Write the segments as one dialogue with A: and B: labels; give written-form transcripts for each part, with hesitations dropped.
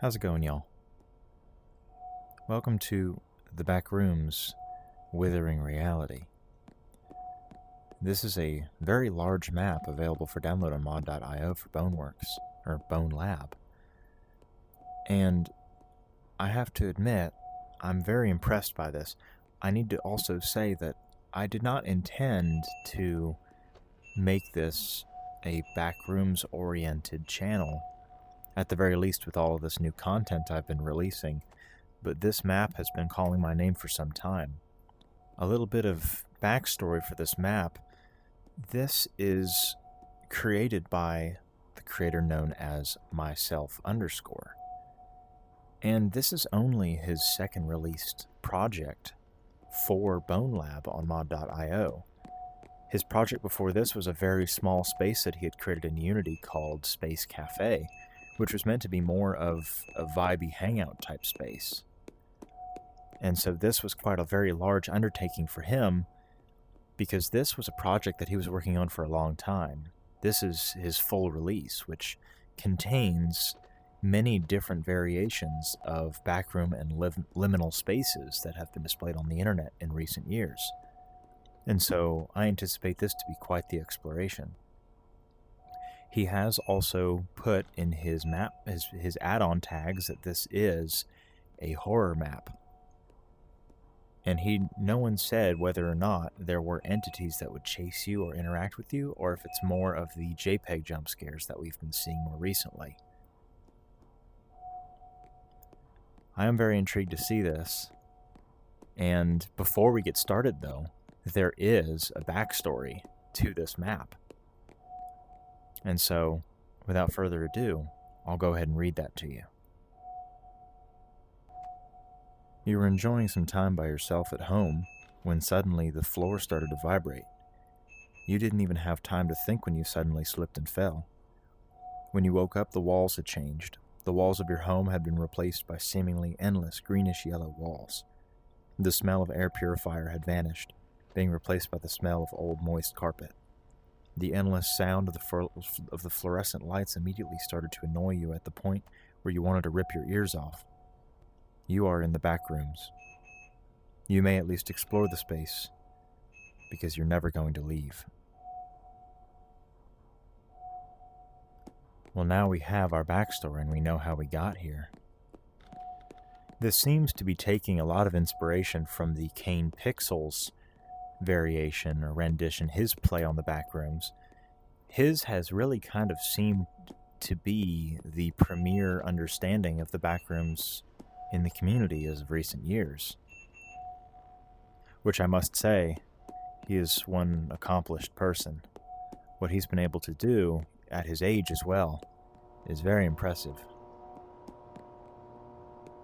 A: How's it going, y'all? Welcome to the Backrooms Withering Reality. This is a very large map available for download on mod.io for Boneworks, or Bonelab. And I have to admit, I'm very impressed by this. I need to also say that I did not intend to make this a Backrooms-oriented channel, at the very least with all of this new content I've been releasing, but this map has been calling my name for some time. A little bit of backstory for this map. This is created by the creator known as myself_. And this is only his second released project for Bonelab on mod.io. His project before this was a very small space that he had created in Unity called Space Cafe, which was meant to be more of a vibey hangout type space. And so this was quite a very large undertaking for him, because this was a project that he was working on for a long time. This is his full release, which contains many different variations of backroom and liminal spaces that have been displayed on the internet in recent years. And so I anticipate this to be quite the exploration. He has also put in his map, his add-on tags, that this is a horror map. And no one said whether or not there were entities that would chase you or interact with you, or if it's more of the JPEG jump scares that we've been seeing more recently. I am very intrigued to see this. And before we get started, though, there is a backstory to this map. And so, without further ado, I'll go ahead and read that to you. You were enjoying some time by yourself at home when suddenly the floor started to vibrate. You didn't even have time to think when you suddenly slipped and fell. When you woke up, the walls had changed. The walls of your home had been replaced by seemingly endless greenish-yellow walls. The smell of air purifier had vanished, being replaced by the smell of old moist carpet. The endless sound of the fluorescent lights immediately started to annoy you at the point where you wanted to rip your ears off. You are in the Backrooms. You may at least explore the space, because you're never going to leave. Well, now we have our backstory and we know how we got here. This seems to be taking a lot of inspiration from the Kane Pixels variation or rendition, his play on the Backrooms. His has really kind of seemed to be the premier understanding of the Backrooms in the community as of recent years. Which I must say, he is one accomplished person. What he's been able to do, at his age as well, is very impressive.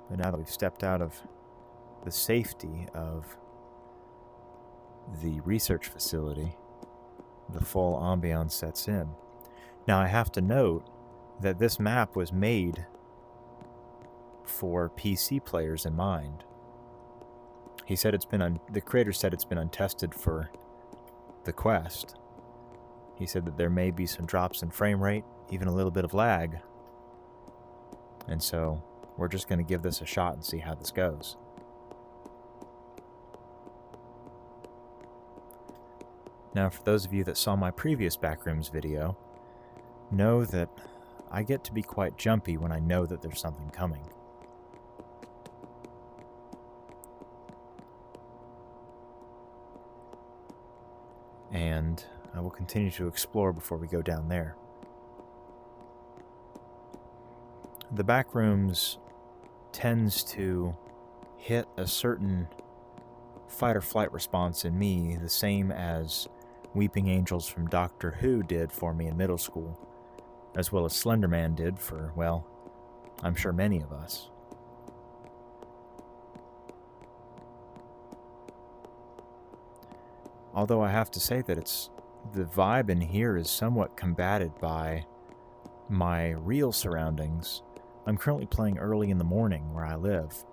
A: But now that we've stepped out of the safety of the research facility, the full ambiance sets in. Now I have to note that this map was made for PC players in mind. He said the creator said it's been untested for the Quest. He said that there may be some drops in frame rate, even a little bit of lag. And so we're just going to give this a shot and see how this goes. Now, for those of you that saw my previous Backrooms video, know that I get to be quite jumpy when I know that there's something coming. And I will continue to explore before we go down there. The Backrooms tends to hit a certain fight or flight response in me, the same as Weeping Angels from Doctor Who did for me in middle school, as well as Slender Man did for, well, I'm sure many of us. Although I have to say that the vibe in here is somewhat combated by my real surroundings. I'm currently playing early in the morning where I live,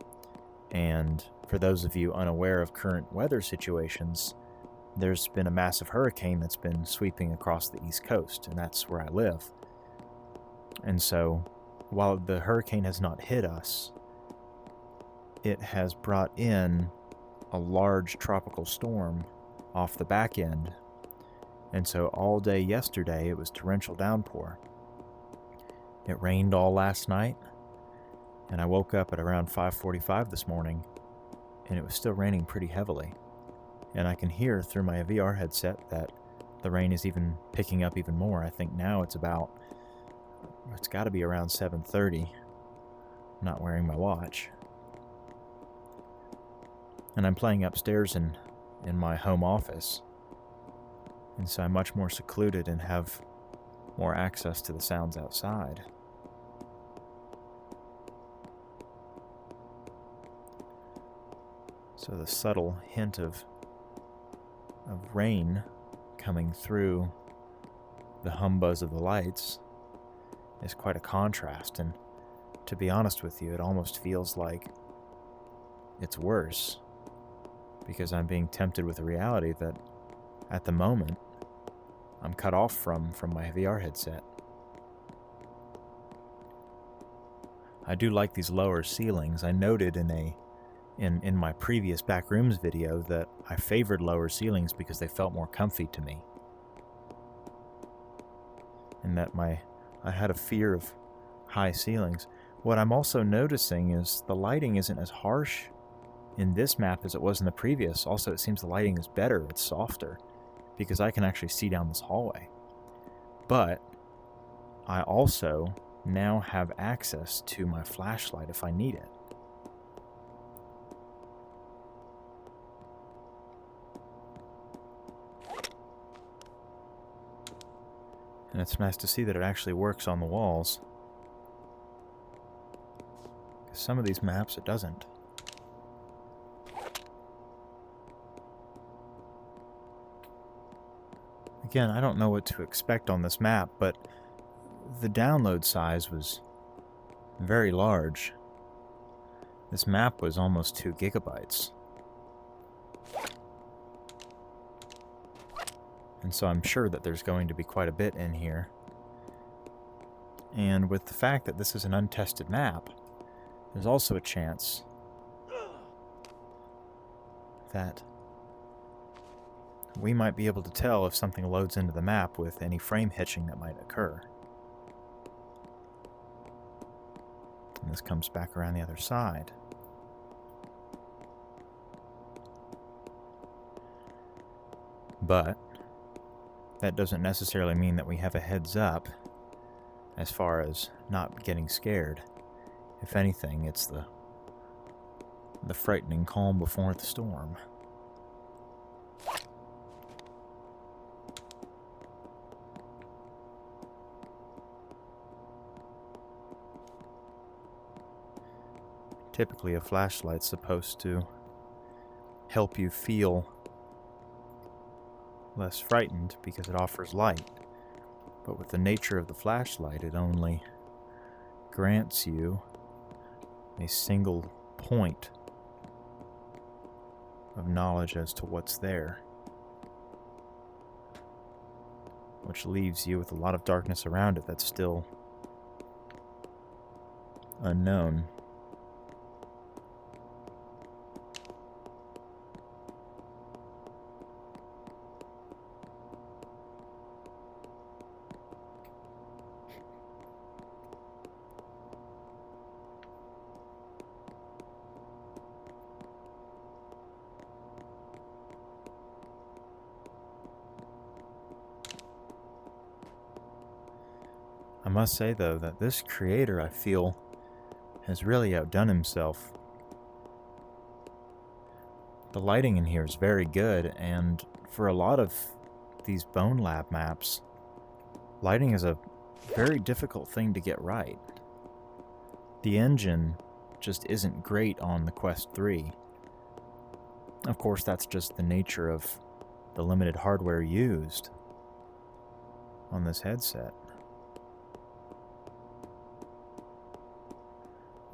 A: and for those of you unaware of current weather situations, there's been a massive hurricane that's been sweeping across the East Coast, and that's where I live. And so while the hurricane has not hit us, it has brought in a large tropical storm off the back end. And so all day yesterday it was torrential downpour. It rained all last night, and I woke up at around 5:45 this morning, and it was still raining pretty heavily. And I can hear through my VR headset that the rain is even picking up even more. I think now it's got to be around 7:30. I'm not wearing my watch. And I'm playing upstairs in my home office. And so I'm much more secluded and have more access to the sounds outside. So the subtle hint of rain coming through the humbuzz of the lights is quite a contrast, and to be honest with you, it almost feels like it's worse, because I'm being tempted with the reality that at the moment I'm cut off from my VR headset. I do like these lower ceilings. I noted in my previous Backrooms video that I favored lower ceilings because they felt more comfy to me. And that I had a fear of high ceilings. What I'm also noticing is the lighting isn't as harsh in this map as it was in the previous. Also, it seems the lighting is better, it's softer, because I can actually see down this hallway. But I also now have access to my flashlight if I need it. And it's nice to see that it actually works on the walls. Because some of these maps it doesn't. Again, I don't know what to expect on this map, but the download size was very large. This map was almost 2 gigabytes. And so I'm sure that there's going to be quite a bit in here. And with the fact that this is an untested map, there's also a chance that we might be able to tell if something loads into the map with any frame hitching that might occur. And this comes back around the other side. But that doesn't necessarily mean that we have a heads up as far as not getting scared. If anything, it's the frightening calm before the storm. Typically, a flashlight's supposed to help you feel less frightened because it offers light. But with the nature of the flashlight, it only grants you a single point of knowledge as to what's there, which leaves you with a lot of darkness around it that's still unknown. I must say, though, that this creator, I feel, has really outdone himself. The lighting in here is very good, and for a lot of these Bonelab maps, lighting is a very difficult thing to get right. The engine just isn't great on the Quest 3. Of course, that's just the nature of the limited hardware used on this headset.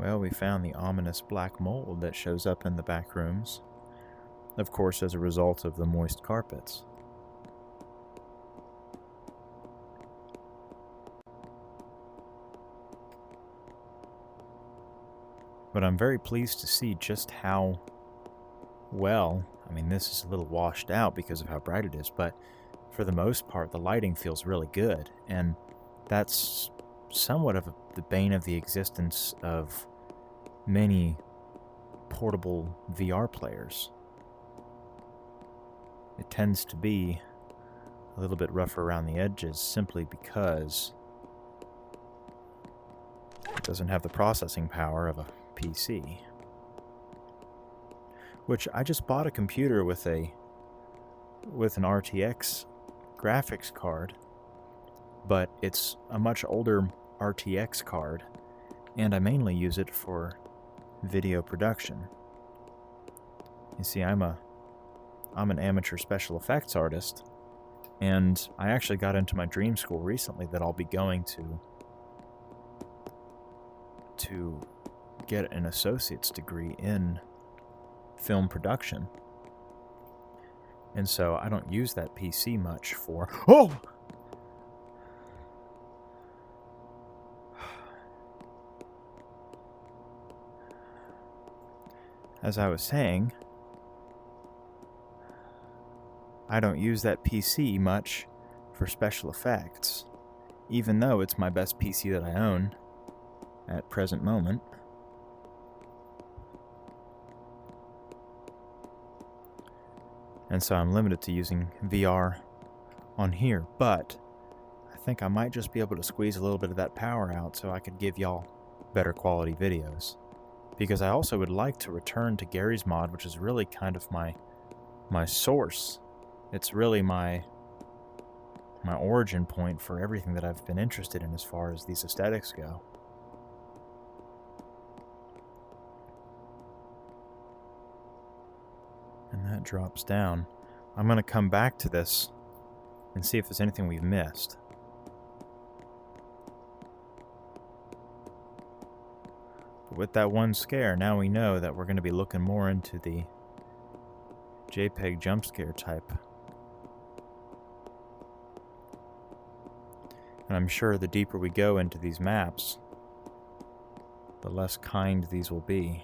A: Well, we found the ominous black mold that shows up in the back rooms, of course as a result of the moist carpets. But I'm very pleased to see just how well, I mean, this is a little washed out because of how bright it is, but for the most part, the lighting feels really good. And that's somewhat of the bane of the existence of many portable VR players. It tends to be a little bit rougher around the edges simply because it doesn't have the processing power of a PC. Which I just bought a computer with an RTX graphics card, but it's a much older RTX card, and I mainly use it for video production. You see, I'm an amateur special effects artist, and I actually got into my dream school recently that I'll be going to get an associate's degree in film production. And so I don't use that PC much for... Oh! As I was saying, I don't use that PC much for special effects, even though it's my best PC that I own at present moment. And so I'm limited to using VR on here, but I think I might just be able to squeeze a little bit of that power out so I could give y'all better quality videos. Because I also would like to return to Gary's Mod, which is really kind of my source. It's really my origin point for everything that I've been interested in as far as these aesthetics go. And that drops down. I'm going to come back to this and see if there's anything we've missed. But with that one scare, now we know that we're going to be looking more into the JPEG jump scare type. And I'm sure the deeper we go into these maps, the less kind these will be.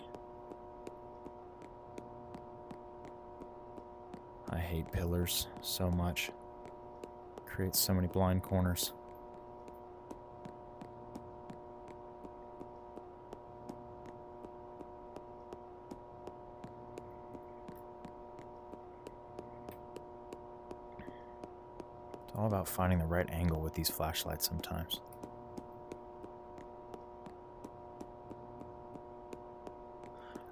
A: I hate pillars so much. It creates so many blind corners. It's all about finding the right angle with these flashlights sometimes.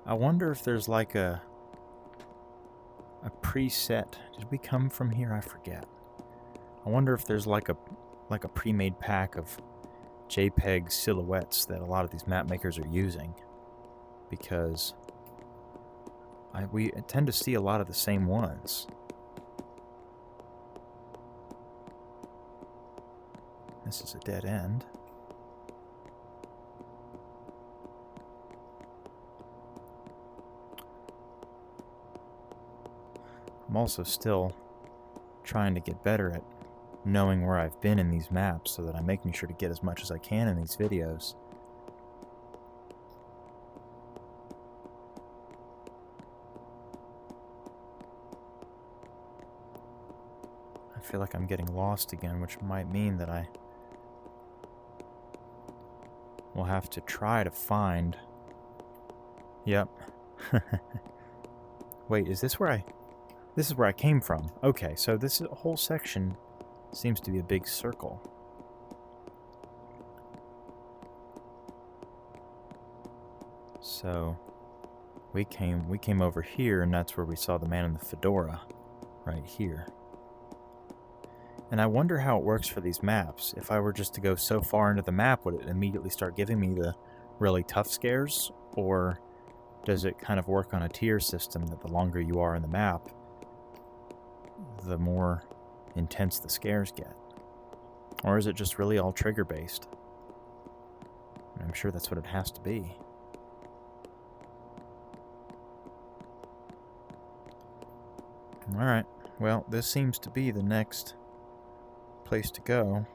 A: I wonder if there's like a preset. Did we come from here? I forget. I wonder if there's like a pre-made pack of JPEG silhouettes that a lot of these map makers are using, because we tend to see a lot of the same ones. This is a dead end. I'm also still trying to get better at knowing where I've been in these maps so that I'm making sure to get as much as I can in these videos. I feel like I'm getting lost again, which might mean that I will have to try to find... Yep. Wait, is this where I... This is where I came from. Okay, so this whole section seems to be a big circle. So we came over here, and that's where we saw the man in the fedora, right here. And I wonder how it works for these maps. If I were just to go so far into the map, would it immediately start giving me the really tough scares? Or does it kind of work on a tier system that the longer you are in the map, the more intense the scares get? Or is it just really all trigger based? I'm sure that's what it has to be. Alright, well, this seems to be the next place to go.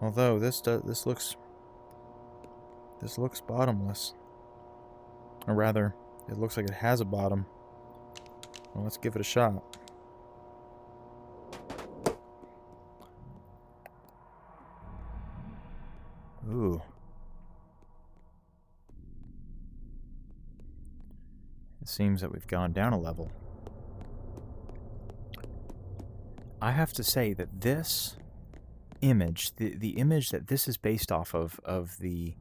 A: Although this looks bottomless. Or rather, it looks like it has a bottom. Well, let's give it a shot. Ooh. It seems that we've gone down a level. I have to say that this image, the image that this is based off of the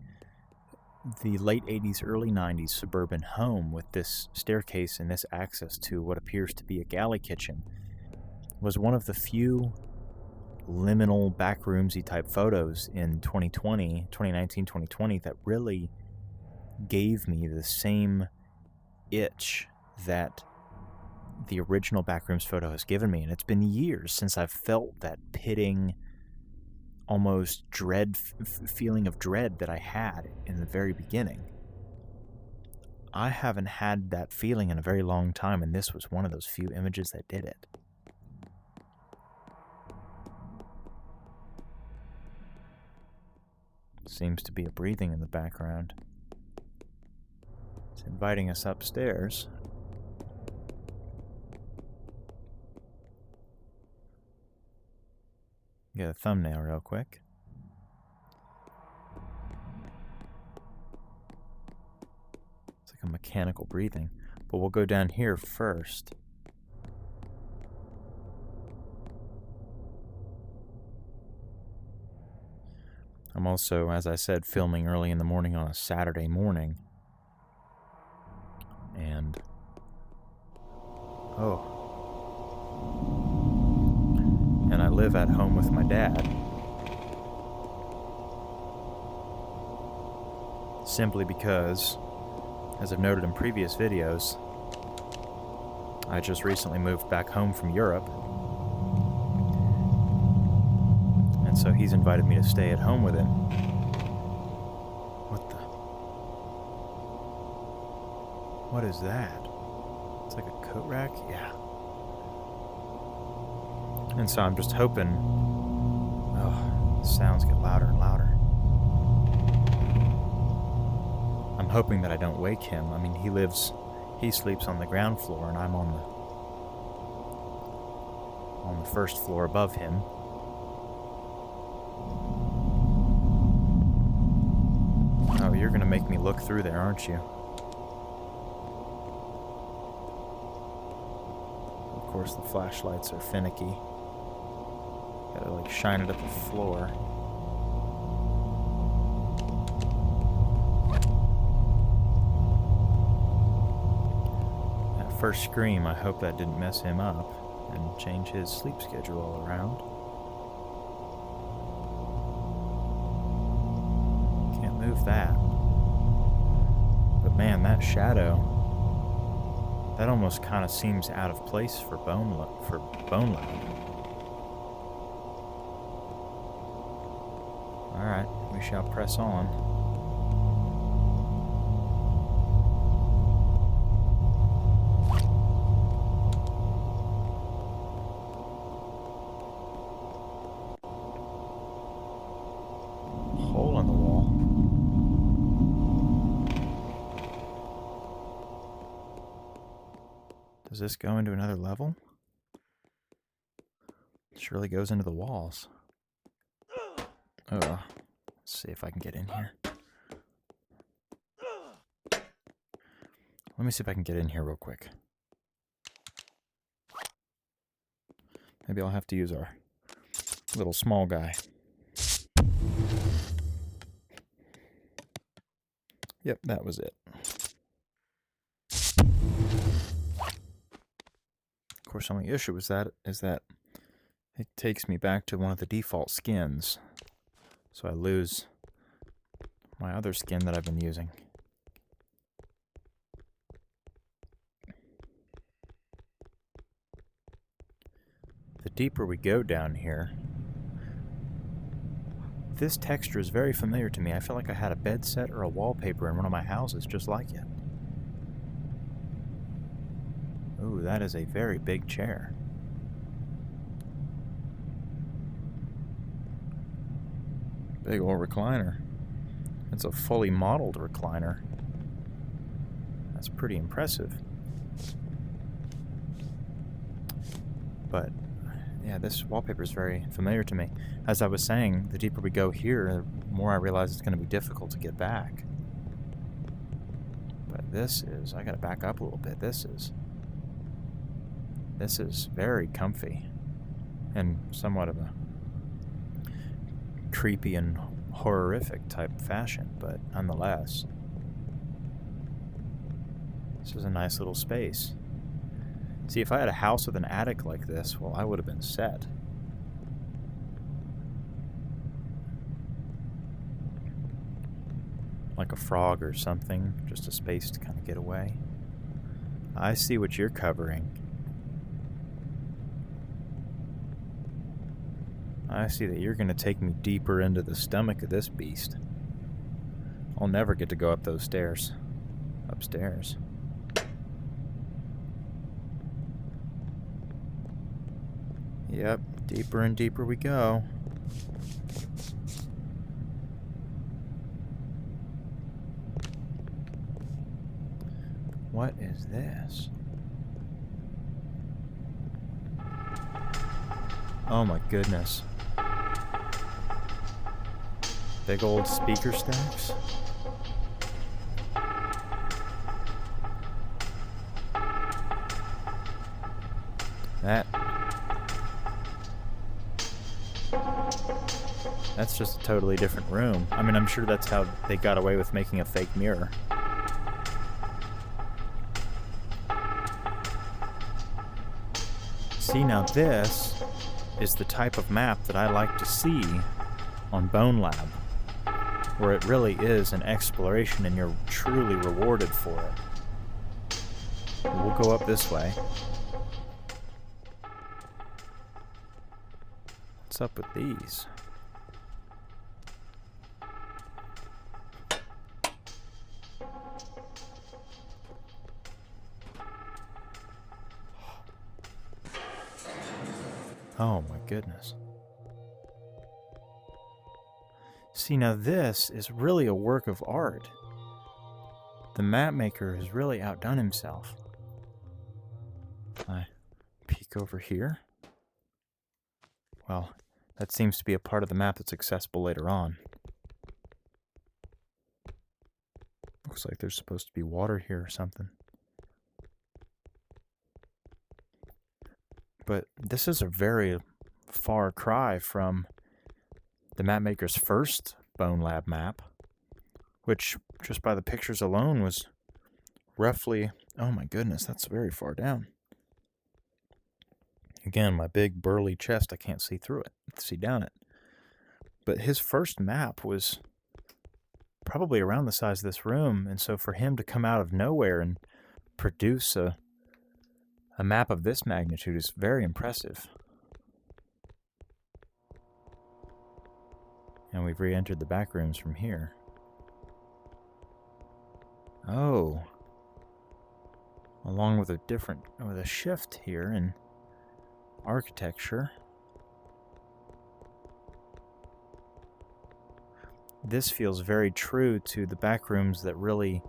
A: late 80s, early 90s suburban home with this staircase and this access to what appears to be a galley kitchen, was one of the few liminal backroomsy type photos in 2019, 2020 that really gave me the same itch that the original Backrooms photo has given me. And it's been years since I've felt that pitting, almost feeling of dread that I had in the very beginning. I haven't had that feeling in a very long time, and this was one of those few images that did it. Seems to be a breathing in the background. It's inviting us upstairs. Get a thumbnail real quick. It's like a mechanical breathing. But we'll go down here first. I'm also, as I said, filming early in the morning on a Saturday morning. And... oh. And I live at home with my dad. Simply because, as I've noted in previous videos, I just recently moved back home from Europe. And so he's invited me to stay at home with him. What is that? It's like a coat rack? Yeah. And so I'm just hoping... oh, the sounds get louder and louder. I'm hoping that I don't wake him. I mean, he sleeps on the ground floor, and I'm on the first floor above him. Oh, you're gonna make me look through there, aren't you? Of course, the flashlights are finicky. Gotta, like, shine it at the floor. That first scream, I hope that didn't mess him up and change his sleep schedule all around. Can't move that. But man, that shadow, that almost kind of seems out of place for Bonelab. Alright, we shall press on. Hole in the wall. Does this go into another level? It surely goes into the walls. Let's see if I can get in here. Let me see if I can get in here real quick. Maybe I'll have to use our little small guy. Yep, that was it. Of course, the only issue is that it takes me back to one of the default skins. So I lose my other skin that I've been using. The deeper we go down here, this texture is very familiar to me. I feel like I had a bed set or a wallpaper in one of my houses just like it. Ooh, that is a very big chair. Big old recliner. It's a fully modeled recliner. That's pretty impressive. But yeah, this wallpaper is very familiar to me. As I was saying, the deeper we go here, the more I realize it's going to be difficult to get back. But this is, I gotta back up a little bit. This is very comfy and somewhat of a creepy and horrific type fashion, but nonetheless, this is a nice little space. See, if I had a house with an attic like this, well, I would have been set. Like a frog or something, just a space to kind of get away. I see what you're covering. I see that you're going to take me deeper into the stomach of this beast. I'll never get to go up those stairs. Upstairs. Yep, deeper and deeper we go. What is this? Oh my goodness. Big old speaker stacks. That's just a totally different room. I mean, I'm sure that's how they got away with making a fake mirror. See, now this is the type of map that I like to see on Bonelab, where it really is an exploration and you're truly rewarded for it. We'll go up this way. What's up with these? Oh my goodness. See, now this is really a work of art. The map maker has really outdone himself. I peek over here. Well, that seems to be a part of the map that's accessible later on. Looks like there's supposed to be water here or something. But this is a very far cry from the mapmaker's first Bonelab map, which, just by the pictures alone, was roughly... Oh my goodness, that's very far down. Again, my big burly chest, I can't see through it, see down it. But his first map was probably around the size of this room, and so for him to come out of nowhere and produce a map of this magnitude is very impressive. And we've re-entered the Backrooms from here. Oh. Along with a shift here in architecture. This feels very true to the Backrooms that really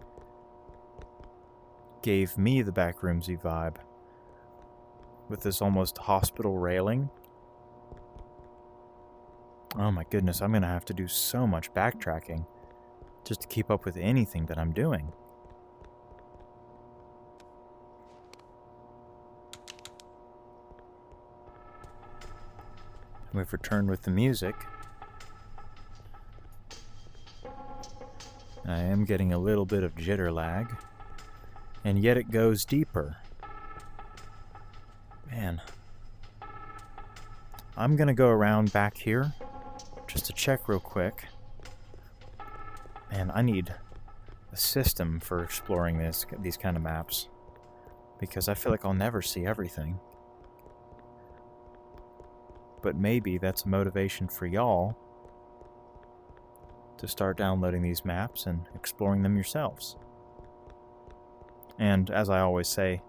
A: gave me the Backroomsy vibe. With this almost hospital railing. Oh my goodness, I'm going to have to do so much backtracking just to keep up with anything that I'm doing. We've returned with the music. I am getting a little bit of jitter lag, and yet it goes deeper. Man, I'm gonna go around back here just to check real quick. Man, I need a system for exploring these kind of maps, because I feel like I'll never see everything. But maybe that's a motivation for y'all to start downloading these maps and exploring them yourselves. And as I always say,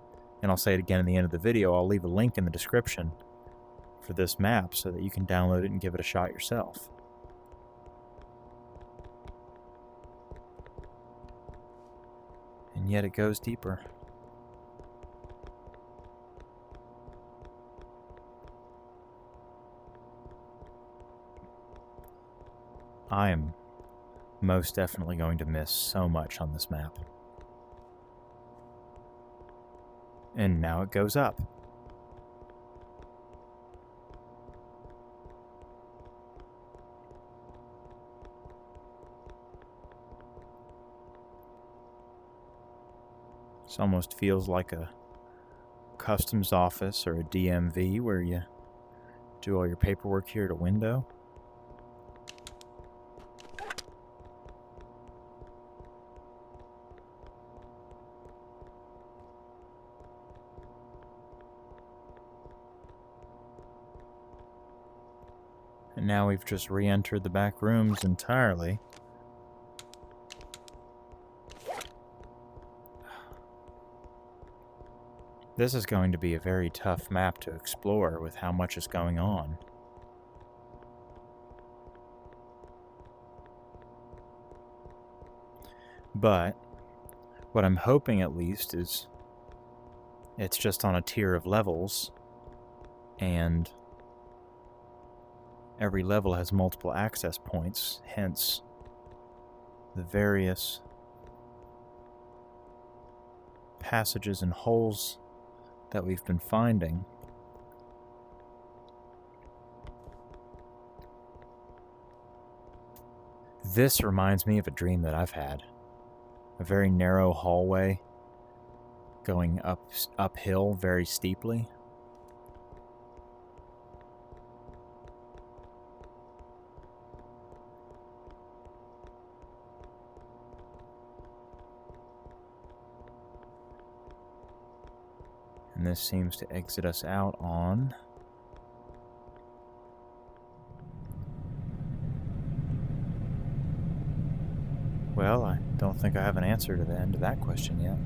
A: and I'll say it again at the end of the video, I'll leave a link in the description for this map so that you can download it and give it a shot yourself. And And yet it goes deeper. I am most definitely going to miss so much on this map. And now it goes up. This almost feels like a customs office or a DMV where you do all your paperwork here at a window. And now we've just re-entered the back rooms entirely. This is going to be a very tough map to explore with how much is going on. But what I'm hoping at least is it's just on a tier of levels, and every level has multiple access points, hence the various passages and holes that we've been finding. This reminds me of a dream that I've had. A very narrow hallway going uphill very steeply. And this seems to exit us out on... Well, I don't think I have an answer to the end of that question yet.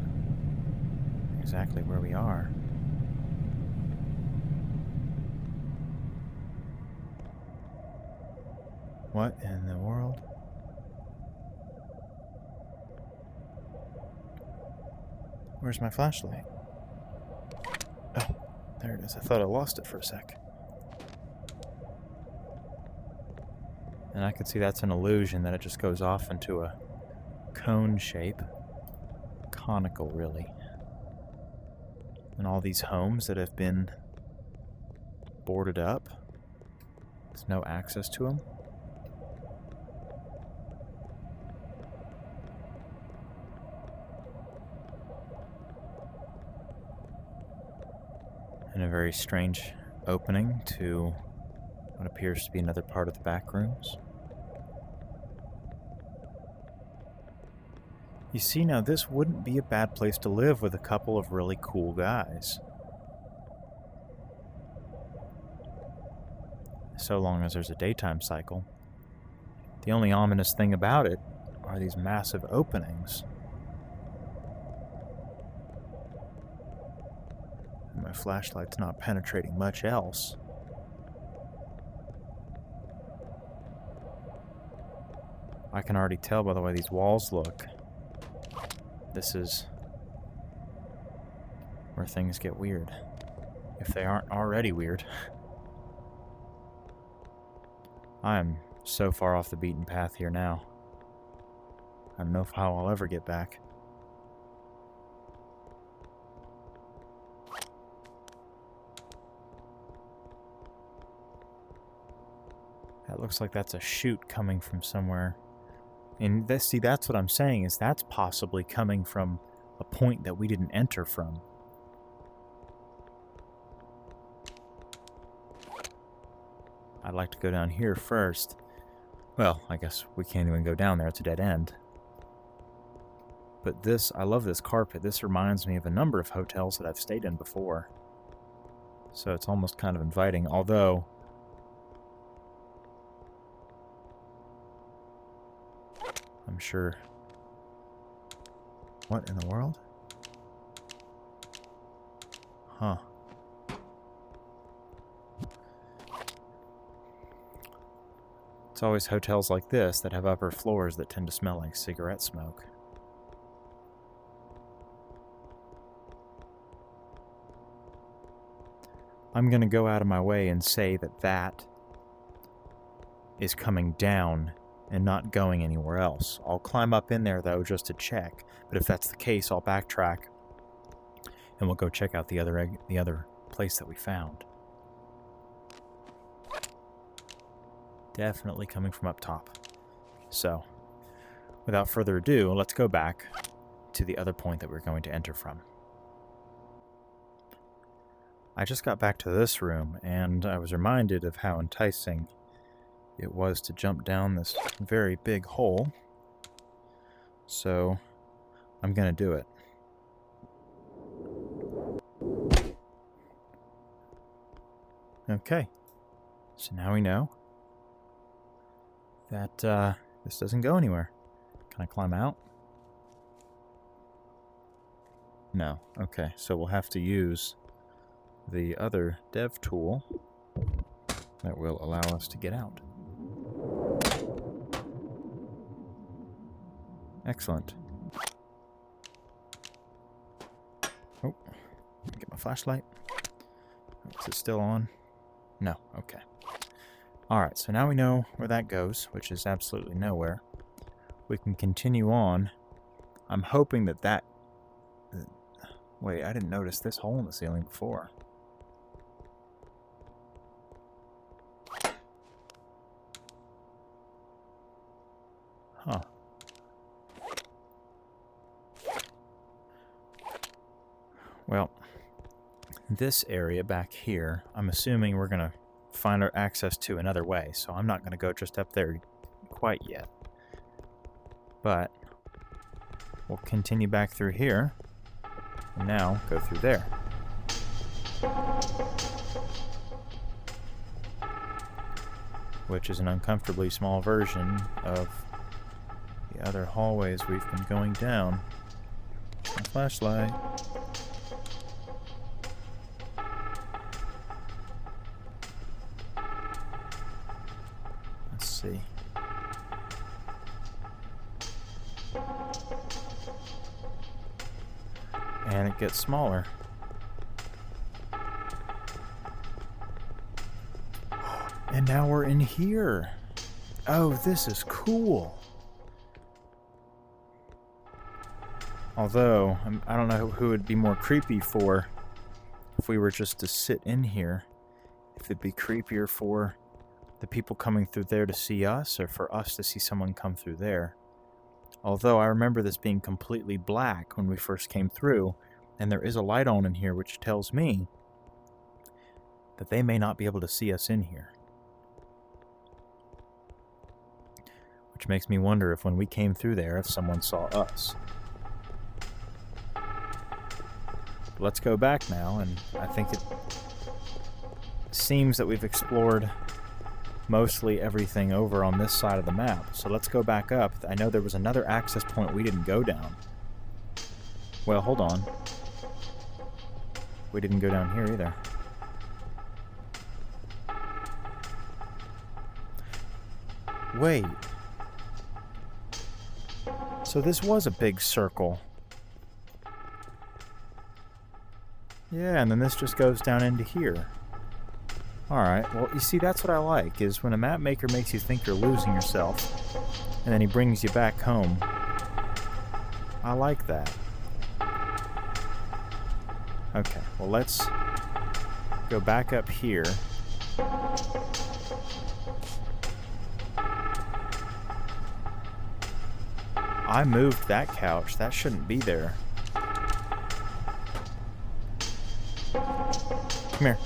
A: Exactly where we are. What in the world? Where's my flashlight? Oh, there it is. I thought I lost it for a sec. And I can see that's an illusion, that it just goes off into a cone shape. Conical, really. And all these homes that have been boarded up. There's no access to them. And a very strange opening to what appears to be another part of the back rooms. You see, now this wouldn't be a bad place to live with a couple of really cool guys. So long as there's a daytime cycle. The only ominous thing about it are these massive openings. And my flashlight's not penetrating much else. I can already tell by the way these walls look. This is where things get weird. If they aren't already weird. I am so far off the beaten path here now. I don't know how I'll ever get back. That looks like that's a chute coming from somewhere. And see, that's what I'm saying, is that's possibly coming from a point that we didn't enter from. I'd like to go down here first. Well, I guess we can't even go down there, it's a dead end. But this, I love this carpet. This reminds me of a number of hotels that I've stayed in before. So it's almost kind of inviting, although... I'm sure... What in the world? Huh. It's always hotels like this that have upper floors that tend to smell like cigarette smoke. I'm going to go out of my way and say that that is coming down and not going anywhere else. I'll climb up in there, though, just to check. But if that's the case, I'll backtrack, and we'll go check out the other place that we found. Definitely coming from up top. So, without further ado, let's go back to the other point that we're going to enter from. I just got back to this room, and I was reminded of how enticing it was to jump down this very big hole. So, I'm gonna do it. Okay. So now we know that this doesn't go anywhere. Can I climb out? No. Okay, so we'll have to use the other dev tool that will allow us to get out. Excellent. Oh, get my flashlight. Is it still on? No, okay. Alright, so now we know where that goes, which is absolutely nowhere. We can continue on. I'm hoping that that... Wait, I didn't notice this hole in the ceiling before. Huh. Well, this area back here, I'm assuming we're going to find our access to another way, so I'm not going to go just up there quite yet. But we'll continue back through here, and now go through there. Which is an uncomfortably small version of the other hallways we've been going down. My flashlight. Let's see. And it gets smaller. And now we're in here. Oh, this is cool. Although, I don't know who would be more creepy for if we were just to sit in here. If it'd be creepier for the people coming through there to see us, or for us to see someone come through there. Although I remember this being completely black when we first came through, and there is a light on in here which tells me that they may not be able to see us in here. Which makes me wonder if when we came through there, if someone saw us. Let's go back now, and I think it seems that we've explored mostly everything over on this side of the map. So let's go back up. I know there was another access point we didn't go down. Well, hold on. We didn't go down here either. Wait. So this was a big circle. Yeah, and then this just goes down into here. Alright, well, you see, that's what I like, is when a map maker makes you think you're losing yourself, and then he brings you back home. I like that. Okay, well, let's go back up here. I moved that couch. That shouldn't be there. Come here.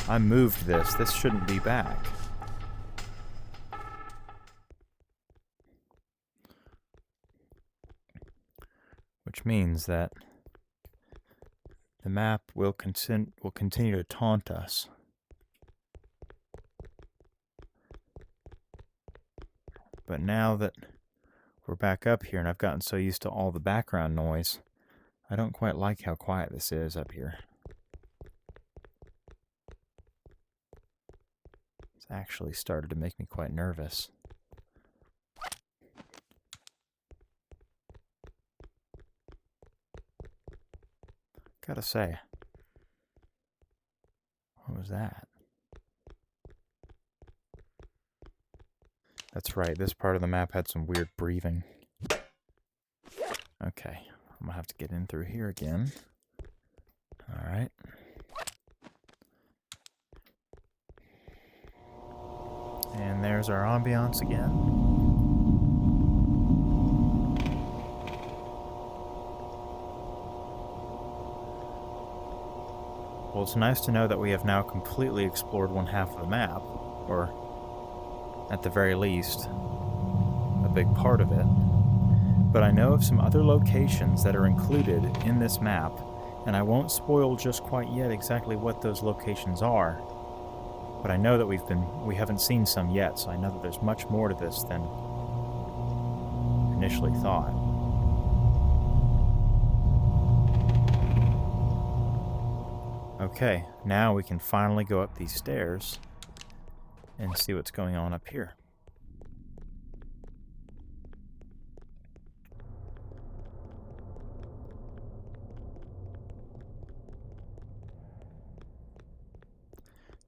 A: I moved this. This shouldn't be back. Which means that the map will continue to taunt us. But now that we're back up here and I've gotten so used to all the background noise, I don't quite like how quiet this is up here. It's actually started to make me quite nervous. gotta say. What was that? That's right, this part of the map had some weird breathing. Okay, I'm gonna have to get in through here again. Alright. And there's our ambiance again. Well, it's nice to know that we have now completely explored one half of the map, or at the very least, a big part of it. But I know of some other locations that are included in this map, and I won't spoil just quite yet exactly what those locations are. But I know that we haven't seen some yet, so I know that there's much more to this than initially thought. Okay, now we can finally go up these stairs and see what's going on up here.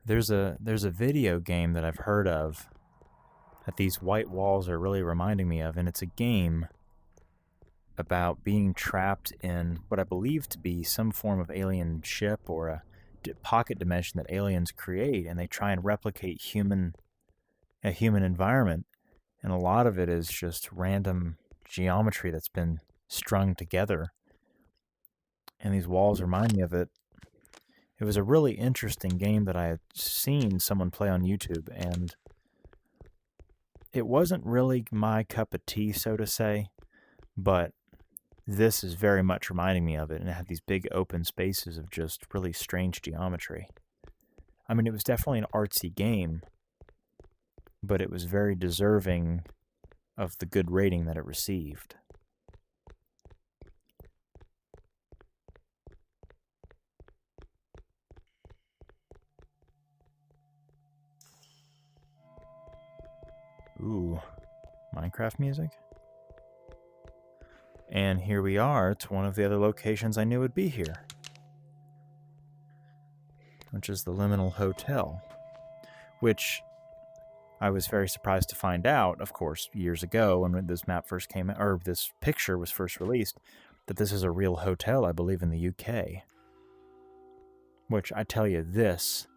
A: There's a video game that I've heard of that these white walls are really reminding me of, and it's a game about being trapped in what I believe to be some form of alien ship or a pocket dimension that aliens create, and they try and replicate a human environment, and a lot of it is just random geometry that's been strung together. And these walls remind me of it. It was a really interesting game that I had seen someone play on YouTube, and it wasn't really my cup of tea, so to say, but this is very much reminding me of it, and it had these big open spaces of just really strange geometry. I mean, it was definitely an artsy game, but it was very deserving of the good rating that it received. Ooh, Minecraft music? And here we are. It's one of the other locations I knew would be here, which is the Liminal Hotel, which I was very surprised to find out, of course, years ago when this map first came out, or this picture was first released, that this is a real hotel, I believe, in the UK. Which, I tell you, this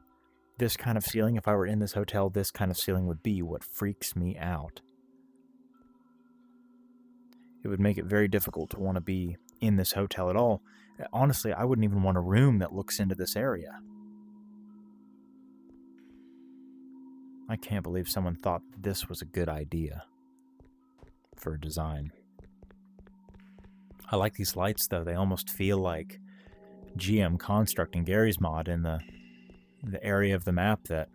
A: kind of ceiling, if I were in this hotel, this kind of ceiling would be what freaks me out. It would make it very difficult to want to be in this hotel at all. Honestly, I wouldn't even want a room that looks into this area. I can't believe someone thought this was a good idea for a design. I like these lights, though. They almost feel like GM Construct in Gary's mod in the area of the map that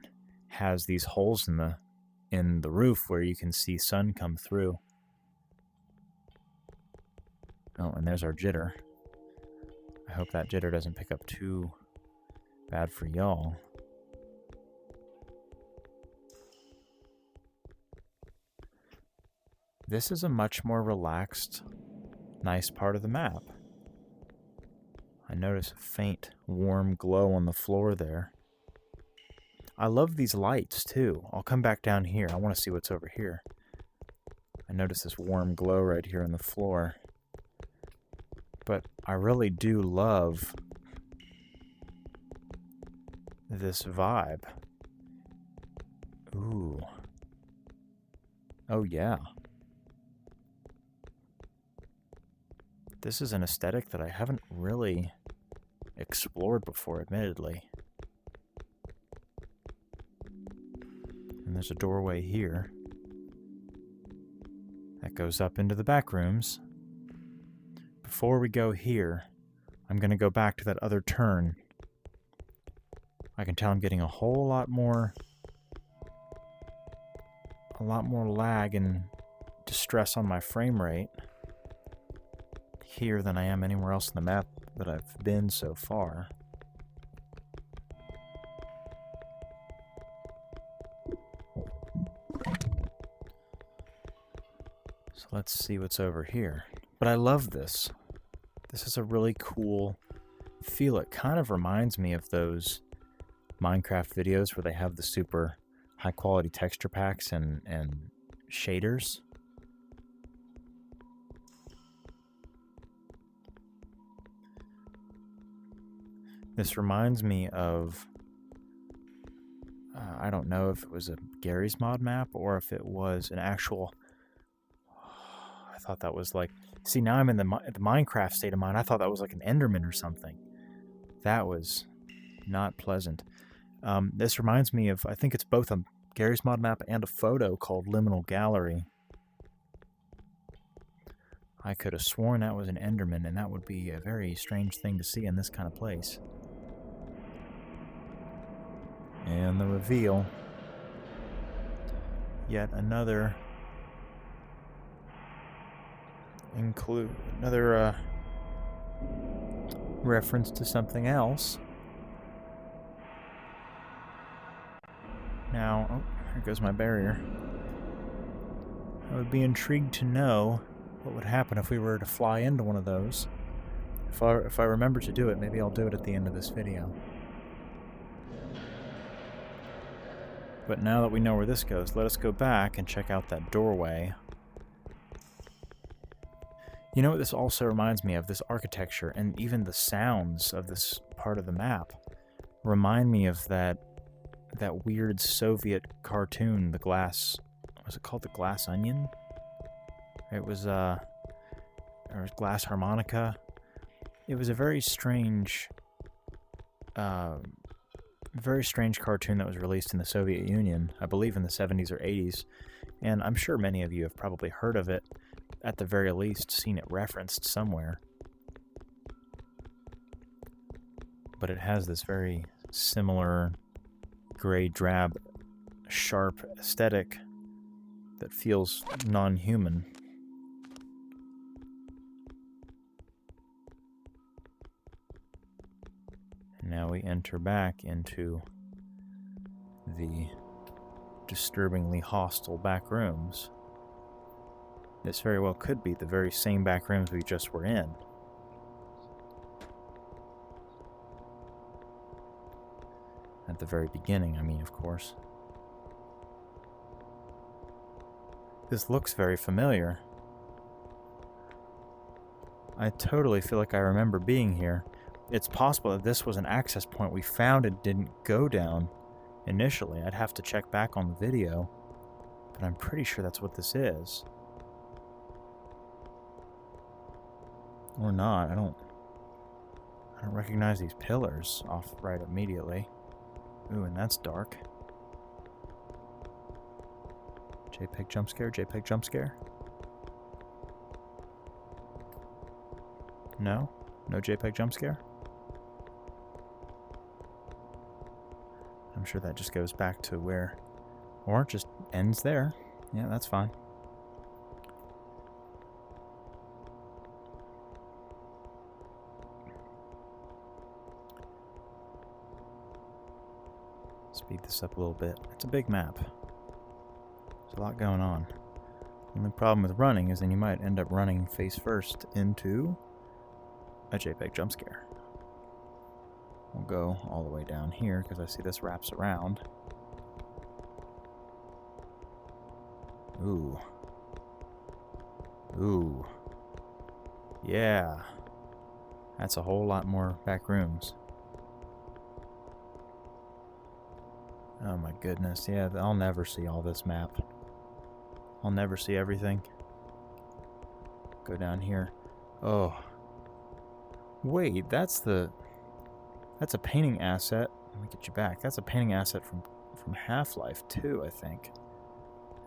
A: has these holes in the roof where you can see sun come through. Oh, and there's our jitter. I hope that jitter doesn't pick up too bad for y'all. This is a much more relaxed, nice part of the map. I notice a faint, warm glow on the floor there. I love these lights, too. I'll come back down here. I want to see what's over here. I notice this warm glow right here on the floor. But I really do love this vibe. Ooh. Oh, yeah. This is an aesthetic that I haven't really explored before, admittedly. And there's a doorway here that goes up into the Backrooms. Before we go here, I'm going to go back to that other turn. I can tell I'm getting a whole lot more lag and distress on my frame rate here than I am anywhere else in the map that I've been so far. So let's see what's over here. But I love this. This is a really cool feel it kind of reminds me of those Minecraft videos where they have the super high quality texture packs and shaders. This reminds me of, I don't know if it was a Gary's Mod map or if it was an actual, I thought that was like, see, now I'm in the Minecraft state of mind. I thought that was like an Enderman or something. That was not pleasant. This reminds me of, I think it's both a Gary's Mod map and a photo called Liminal Gallery. I could have sworn that was an Enderman, and that would be a very strange thing to see in this kind of place. And the reveal. Yet another reference to something else. Now, oh, here goes my barrier. I would be intrigued to know what would happen if we were to fly into one of those. If I remember to do it, maybe I'll do it at the end of this video. But now that we know where this goes, let us go back and check out that doorway. You know what this also reminds me of? This architecture and even the sounds of this part of the map remind me of that weird Soviet cartoon, the Glass... Was it called the Glass Onion? It was, or Glass Harmonica. It was a very strange cartoon that was released in the Soviet Union, I believe in the 70s or 80s, and I'm sure many of you have probably heard of it, at the very least seen it referenced somewhere. But it has this very similar gray, drab, sharp aesthetic that feels non-human. Now we enter back into the disturbingly hostile back rooms. This very well could be the very same back rooms we just were in. At the very beginning, I mean, of course. This looks very familiar. I totally feel like I remember being here. It's possible that this was an access point we found and didn't go down initially. I'd have to check back on the video, but I'm pretty sure that's what this is. Or not. I don't recognize these pillars off right immediately. Ooh, and that's dark. JPEG jump scare, JPEG jump scare. No? No JPEG jump scare? I'm sure that just goes back to where... Or it just ends there. Yeah, that's fine. Speed this up a little bit. It's a big map. There's a lot going on. The only problem with running is then you might end up running face first into a JPEG jump scare. We'll go all the way down here because I see this wraps around. Ooh. Ooh. Yeah. That's a whole lot more back rooms. Oh my goodness, yeah, I'll never see all this map. I'll never see everything. Go down here. Oh. Wait, that's a painting asset. Let me get you back. That's a painting asset from Half-Life 2, I think.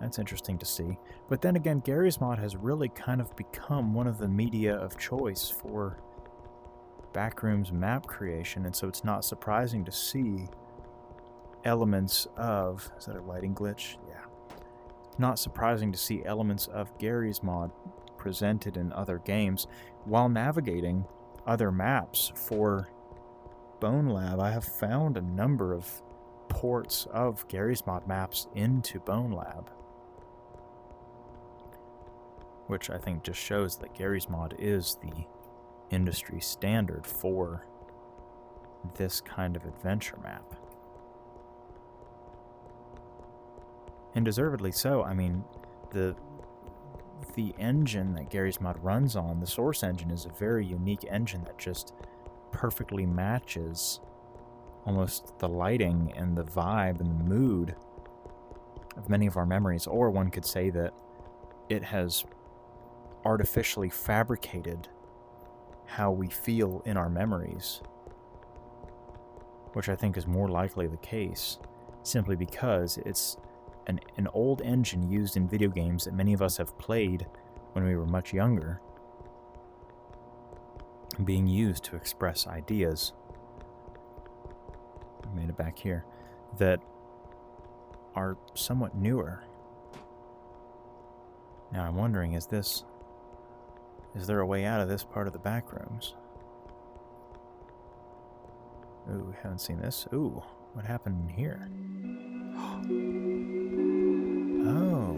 A: That's interesting to see. But then again, Gary's Mod has really kind of become one of the media of choice for Backrooms map creation, and so it's not surprising to see elements of... Is that a lighting glitch? Yeah. Not surprising to see elements of Gary's Mod presented in other games while navigating other maps for Bonelab. I have found a number of ports of Gary's Mod maps into Bonelab, which I think just shows that Gary's Mod is the industry standard for this kind of adventure map. And deservedly so. I mean, the engine that Garry's Mod runs on, the Source engine, is a very unique engine that just perfectly matches almost the lighting and the vibe and the mood of many of our memories. Or one could say that it has artificially fabricated how we feel in our memories, which I think is more likely the case, simply because it's an old engine used in video games that many of us have played when we were much younger, being used to express ideas. I made it back here, that are somewhat newer. Now I'm wondering, is there a way out of this part of the Backrooms? Ooh, we haven't seen this. Ooh, what happened in here? Oh.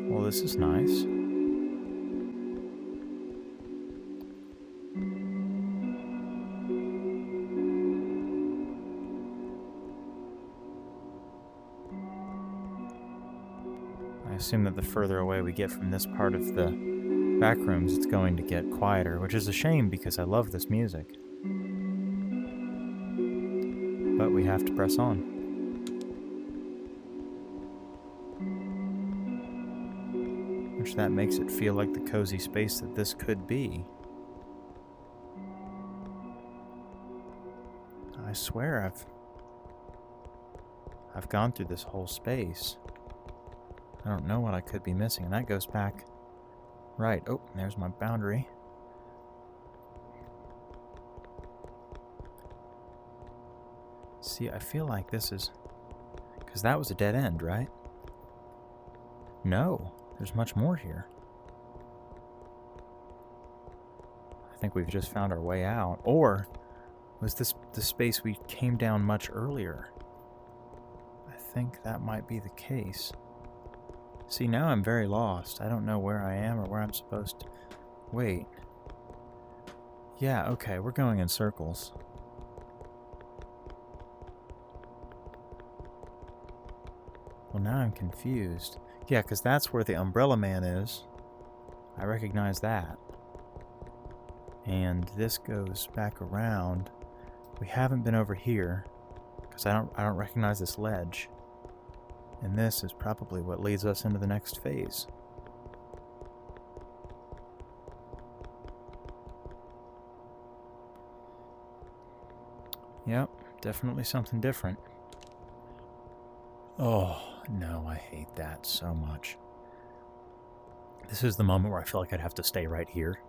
A: Well, this is nice. I assume that the further away we get from this part of the Backrooms, it's going to get quieter, which is a shame because I love this music. But we have to press on. Which that makes it feel like the cozy space that this could be. I swear I've gone through this whole space. I don't know what I could be missing, and that goes back. Right, oh, there's my boundary. See, I feel like this is... because that was a dead end, right? No, there's much more here. I think we've just found our way out. Or was this the space we came down much earlier? I think that might be the case. See, now I'm very lost. I don't know where I am or where I'm supposed to... Wait. Yeah, okay, we're going in circles. Well, now I'm confused. Yeah, because that's where the Umbrella Man is. I recognize that. And this goes back around. We haven't been over here, because I don't recognize this ledge. And this is probably what leads us into the next phase. Yep, definitely something different. Oh, no, I hate that so much. This is the moment where I feel like I'd have to stay right here.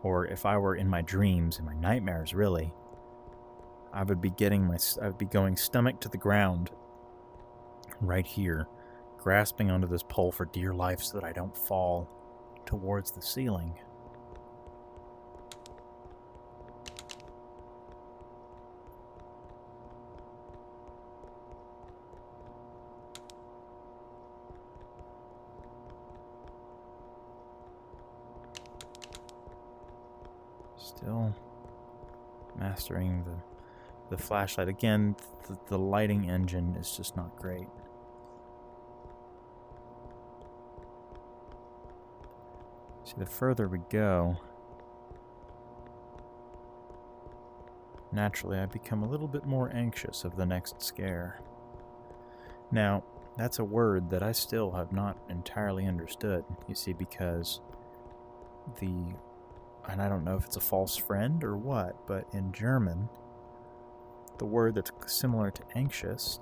A: Or if I were in my dreams, in my nightmares, really, I would be going stomach to the ground right here, grasping onto this pole for dear life so that I don't fall towards the ceiling. Still mastering the flashlight. Again, the lighting engine is just not great. See, the further we go, naturally I become a little bit more anxious of the next scare. Now, that's a word that I still have not entirely understood, you see, because and I don't know if it's a false friend or what, but in German, the word that's similar to anxious,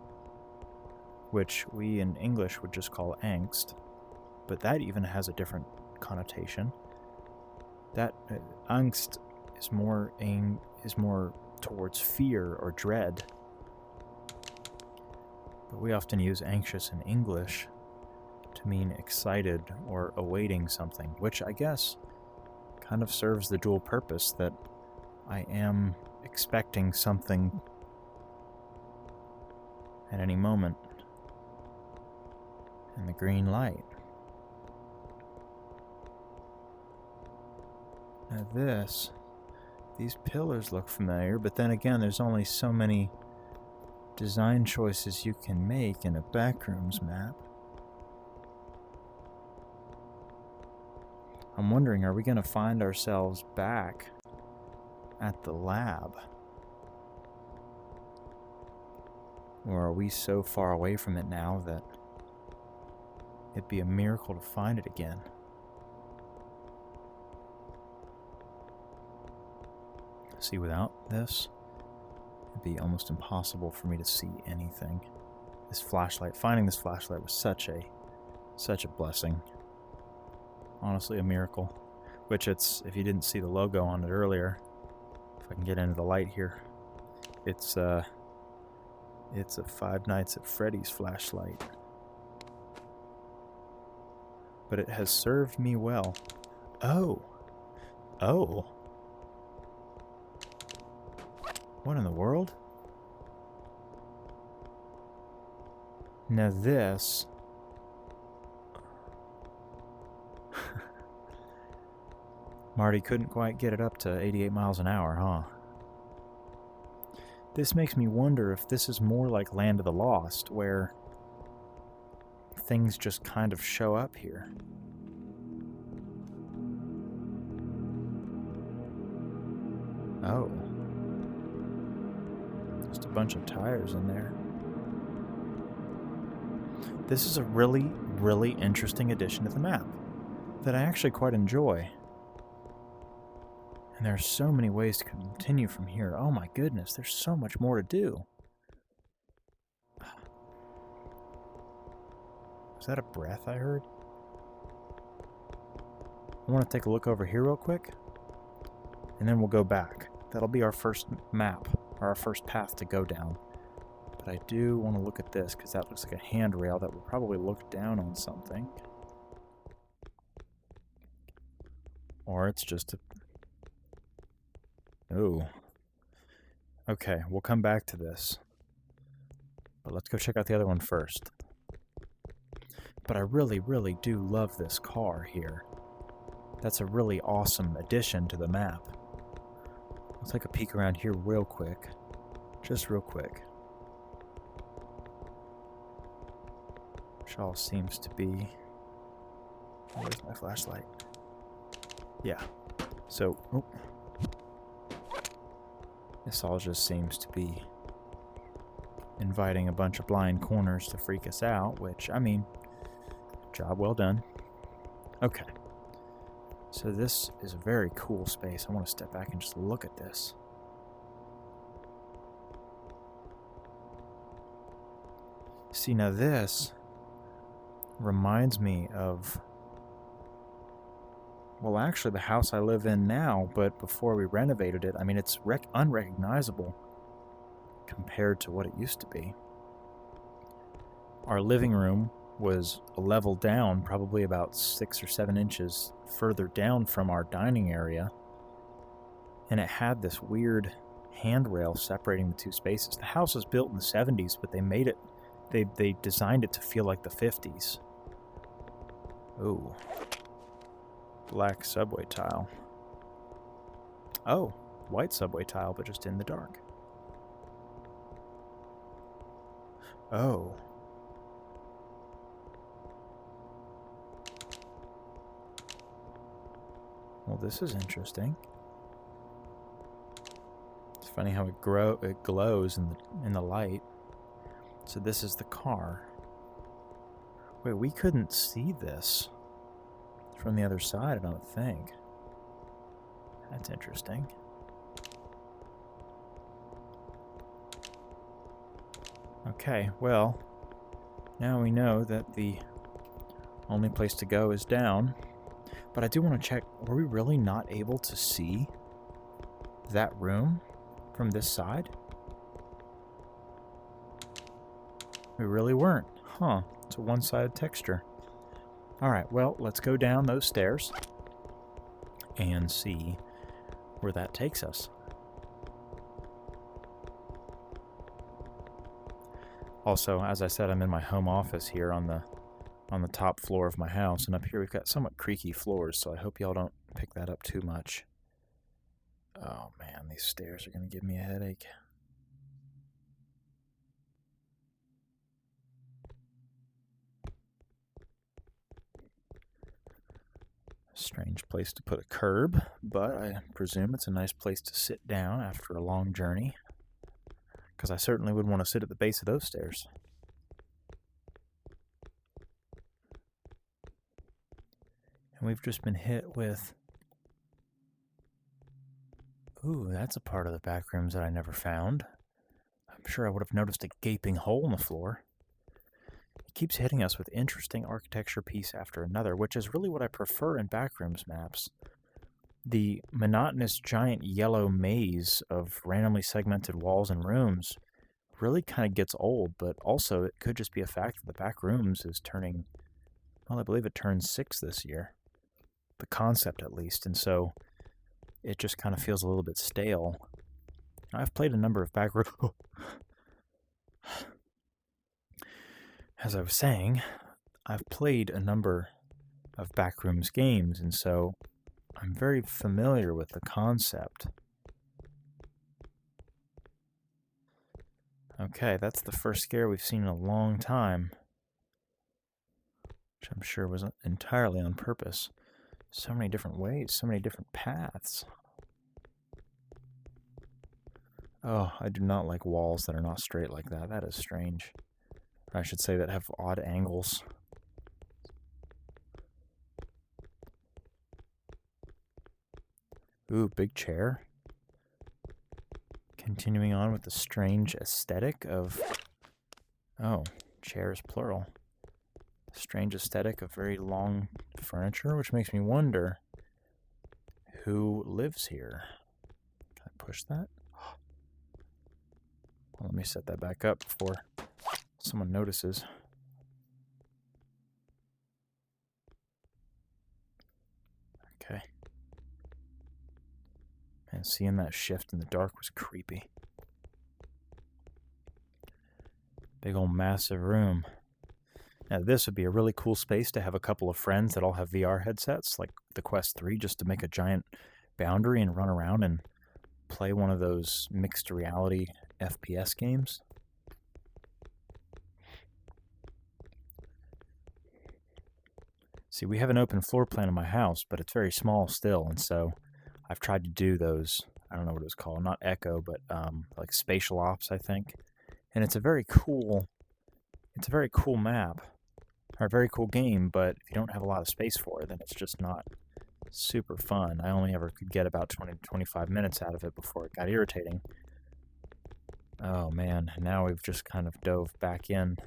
A: which we in English would just call angst, but that even has a different connotation. That angst is more towards fear or dread. But we often use anxious in English to mean excited or awaiting something, which I guess kind of serves the dual purpose that I am expecting something at any moment. And the green light. Now these pillars look familiar, but then again, there's only so many design choices you can make in a Backrooms map. I'm wondering, are we going to find ourselves back at the lab? Or are we so far away from it now that it'd be a miracle to find it again? See, without this, it'd be almost impossible for me to see anything. This flashlight, finding this flashlight was such a blessing. Honestly, a miracle. Which if you didn't see the logo on it earlier, if I can get into the light here, it's a Five Nights at Freddy's flashlight. But it has served me well. Oh. What in the world? Now this... Marty couldn't quite get it up to 88 miles an hour, huh? This makes me wonder if this is more like Land of the Lost, where things just kind of show up here. Oh. Just a bunch of tires in there. This is a really, really interesting addition to the map that I actually quite enjoy. And there are so many ways to continue from here. Oh my goodness, there's so much more to do. Was that a breath I heard? I want to take a look over here real quick, and then we'll go back. That'll be our first map, or our first path to go down. But I do want to look at this, because that looks like a handrail that will probably look down on something. Or it's just a... Oh. Okay, we'll come back to this. But let's go check out the other one first. But I really, really do love this car here. That's a really awesome addition to the map. I'll take a peek around here real quick. Just real quick. Which all seems to be... Where's my flashlight? Yeah. So... Oh. This all just seems to be inviting a bunch of blind corners to freak us out, which, I mean, job well done. Okay. So this is a very cool space. I want to step back and just look at this. See, now this reminds me of... Well, actually, the house I live in now, but before we renovated it, I mean, it's unrecognizable compared to what it used to be. Our living room was a level down, probably about 6 or 7 inches further down from our dining area, and it had this weird handrail separating the two spaces. The house was built in the 70s, but they made it, they designed it to feel like the 50s. Ooh. Black subway tile. Oh, white subway tile, but just in the dark. Oh. Well, this is interesting. It's funny how it glows in the light. So this is the car. Wait, we couldn't see this from the other side, I don't think. That's interesting. Okay, well, now we know that the only place to go is down. But I do want to check, were we really not able to see that room from this side? We really weren't. Huh, it's a one-sided texture. Alright, well, let's go down those stairs and see where that takes us. Also, as I said, I'm in my home office here on the top floor of my house, and up here we've got somewhat creaky floors, so I hope y'all don't pick that up too much. Oh man, these stairs are going to give me a headache. Strange place to put a curb, but I presume it's a nice place to sit down after a long journey, because I certainly would want to sit at the base of those stairs. And we've just been hit with... Ooh, that's a part of the back rooms that I never found. I'm sure I would have noticed a gaping hole in the floor. It keeps hitting us with interesting architecture piece after another, which is really what I prefer in Backrooms maps. The monotonous giant yellow maze of randomly segmented walls and rooms really kind of gets old, but also it could just be a fact that the Backrooms is turning, well, I believe it turns 6 this year. The concept, at least, and so it just kind of feels a little bit stale. I've played a number of Backrooms. As I was saying, I've played a number of Backrooms games, and so I'm very familiar with the concept. Okay, that's the first scare we've seen in a long time, which I'm sure was entirely on purpose. So many different ways, so many different paths. Oh, I do not like walls that are not straight like that. That is strange. I should say that have odd angles. Ooh, big chair. Continuing on with the strange aesthetic of... Oh, chairs plural. Strange aesthetic of very long furniture, which makes me wonder who lives here. Can I push that? Well, let me set that back up before someone notices. Okay. And seeing that shift in the dark was creepy. Big old massive room. Now this would be a really cool space to have a couple of friends that all have VR headsets, like the Quest 3, just to make a giant boundary and run around and play one of those mixed reality FPS games. See, we have an open floor plan in my house, but it's very small still, and so I've tried to do those, I don't know what it was called, not Echo, but like Spatial Ops, I think. And it's a very cool map, or a very cool game, but if you don't have a lot of space for it, then it's just not super fun. I only ever could get about 20 to 25 minutes out of it before it got irritating. Oh man, now we've just kind of dove back in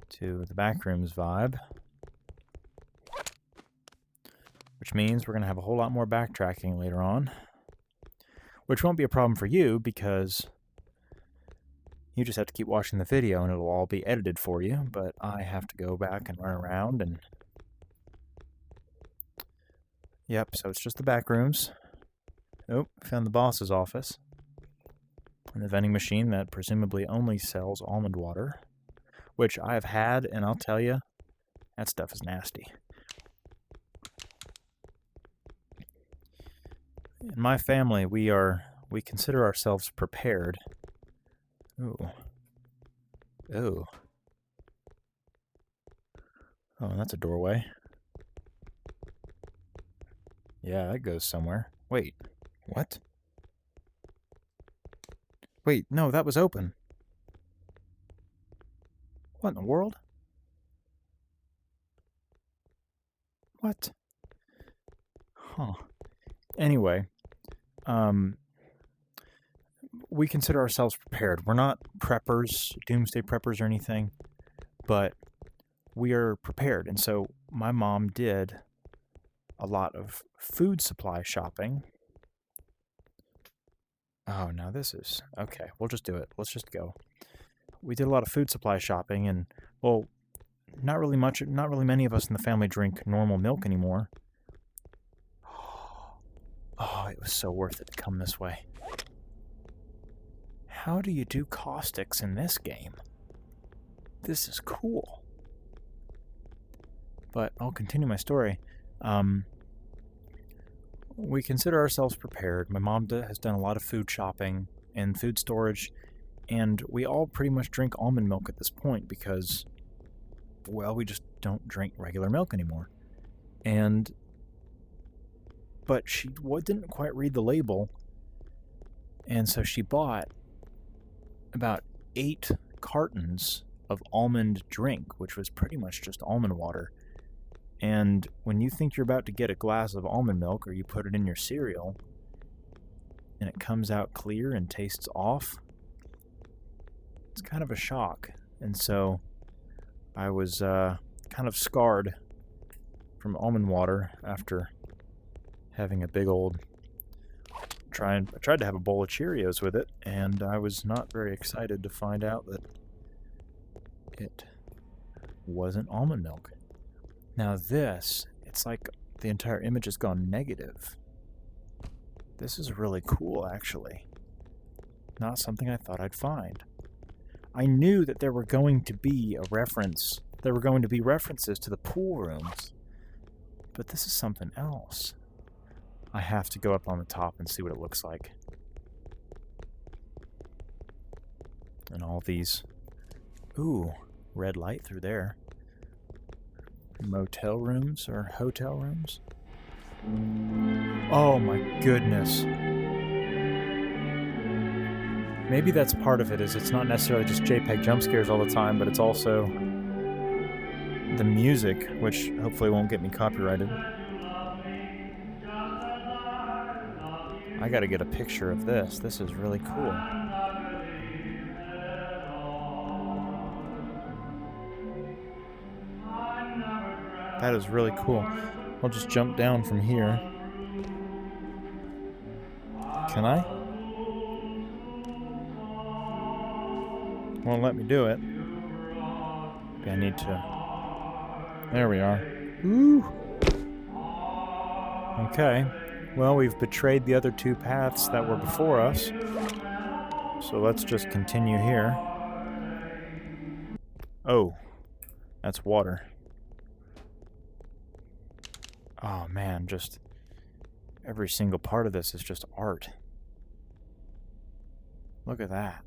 A: to the Backrooms vibe. Which means we're going to have a whole lot more backtracking later on. Which won't be a problem for you, because you just have to keep watching the video and it'll all be edited for you. But I have to go back and run around and... Yep, so it's just the Backrooms. Oh, found the boss's office. And the vending machine that presumably only sells almond water. Which I've had, and I'll tell you, that stuff is nasty. In my family, we consider ourselves prepared. Ooh. Ooh. Oh, that's a doorway. Yeah, that goes somewhere. Wait, what? Wait, no, that was open. What in the world? What? Huh. Anyway, we consider ourselves prepared. We're not preppers, doomsday preppers or anything, but we are prepared. And so my mom did a lot of food supply shopping. Oh, now this is... Okay, we'll just do it. Let's just go. We did a lot of food supply shopping, and, well, not really many of us in the family drink normal milk anymore. Oh, it was so worth it to come this way. How do you do caustics in this game? This is cool. But I'll continue my story. we consider ourselves prepared. My mom has done a lot of food shopping and food storage, and we all pretty much drink almond milk at this point because, well, we just don't drink regular milk anymore. But she didn't quite read the label, and so she bought about 8 cartons of almond drink, which was pretty much just almond water. And when you think you're about to get a glass of almond milk, or you put it in your cereal, and it comes out clear and tastes off, it's kind of a shock. And so I was kind of scarred from almond water after having a big old I tried to have a bowl of Cheerios with it, and I was not very excited to find out that it wasn't almond milk. Now this, it's like the entire image has gone negative. This is really cool, actually. Not something I thought I'd find. I knew that there were going to be references to the pool rooms, but this is something else. I have to go up on the top and see what it looks like. And all these... Ooh, red light through there. Motel rooms or hotel rooms? Oh my goodness. Maybe that's part of it, is it's not necessarily just JPEG jump scares all the time, but it's also the music, which hopefully won't get me copyrighted. I gotta get a picture of this. This is really cool. That is really cool. I'll just jump down from here. Can I? Won't let me do it. Maybe I need to... There we are. Ooh! Okay. Well, we've betrayed the other 2 paths that were before us. So let's just continue here. Oh. That's water. Oh man, just... every single part of this is just art. Look at that.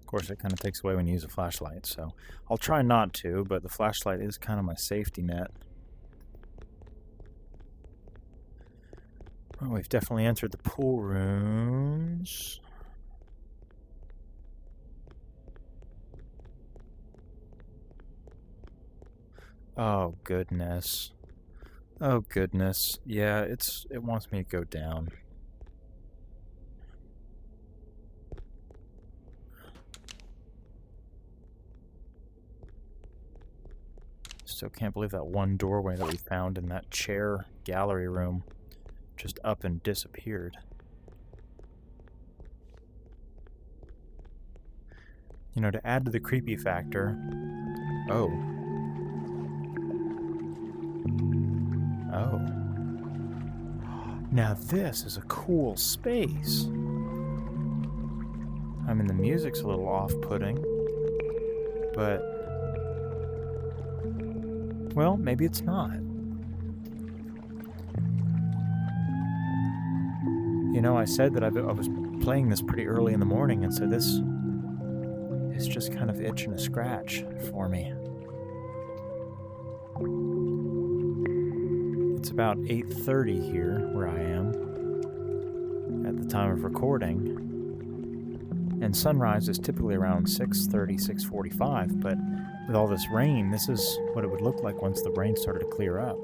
A: Of course, it kind of takes away when you use a flashlight, so I'll try not to, but the flashlight is kind of my safety net. Well, we've definitely entered the pool rooms. Oh, goodness. Oh, goodness. Yeah, it wants me to go down. Still can't believe that one doorway that we found in that chair gallery room just up and disappeared. You know, to add to the creepy factor... Oh. Oh. Now this is a cool space. I mean, the music's a little off-putting, but... well, maybe it's not. You know, I said that I was playing this pretty early in the morning, and so this is just kind of itching a scratch for me. It's about 8:30 here, where I am, at the time of recording. And sunrise is typically around 6:30, 6:45, but with all this rain, this is what it would look like once the rain started to clear up.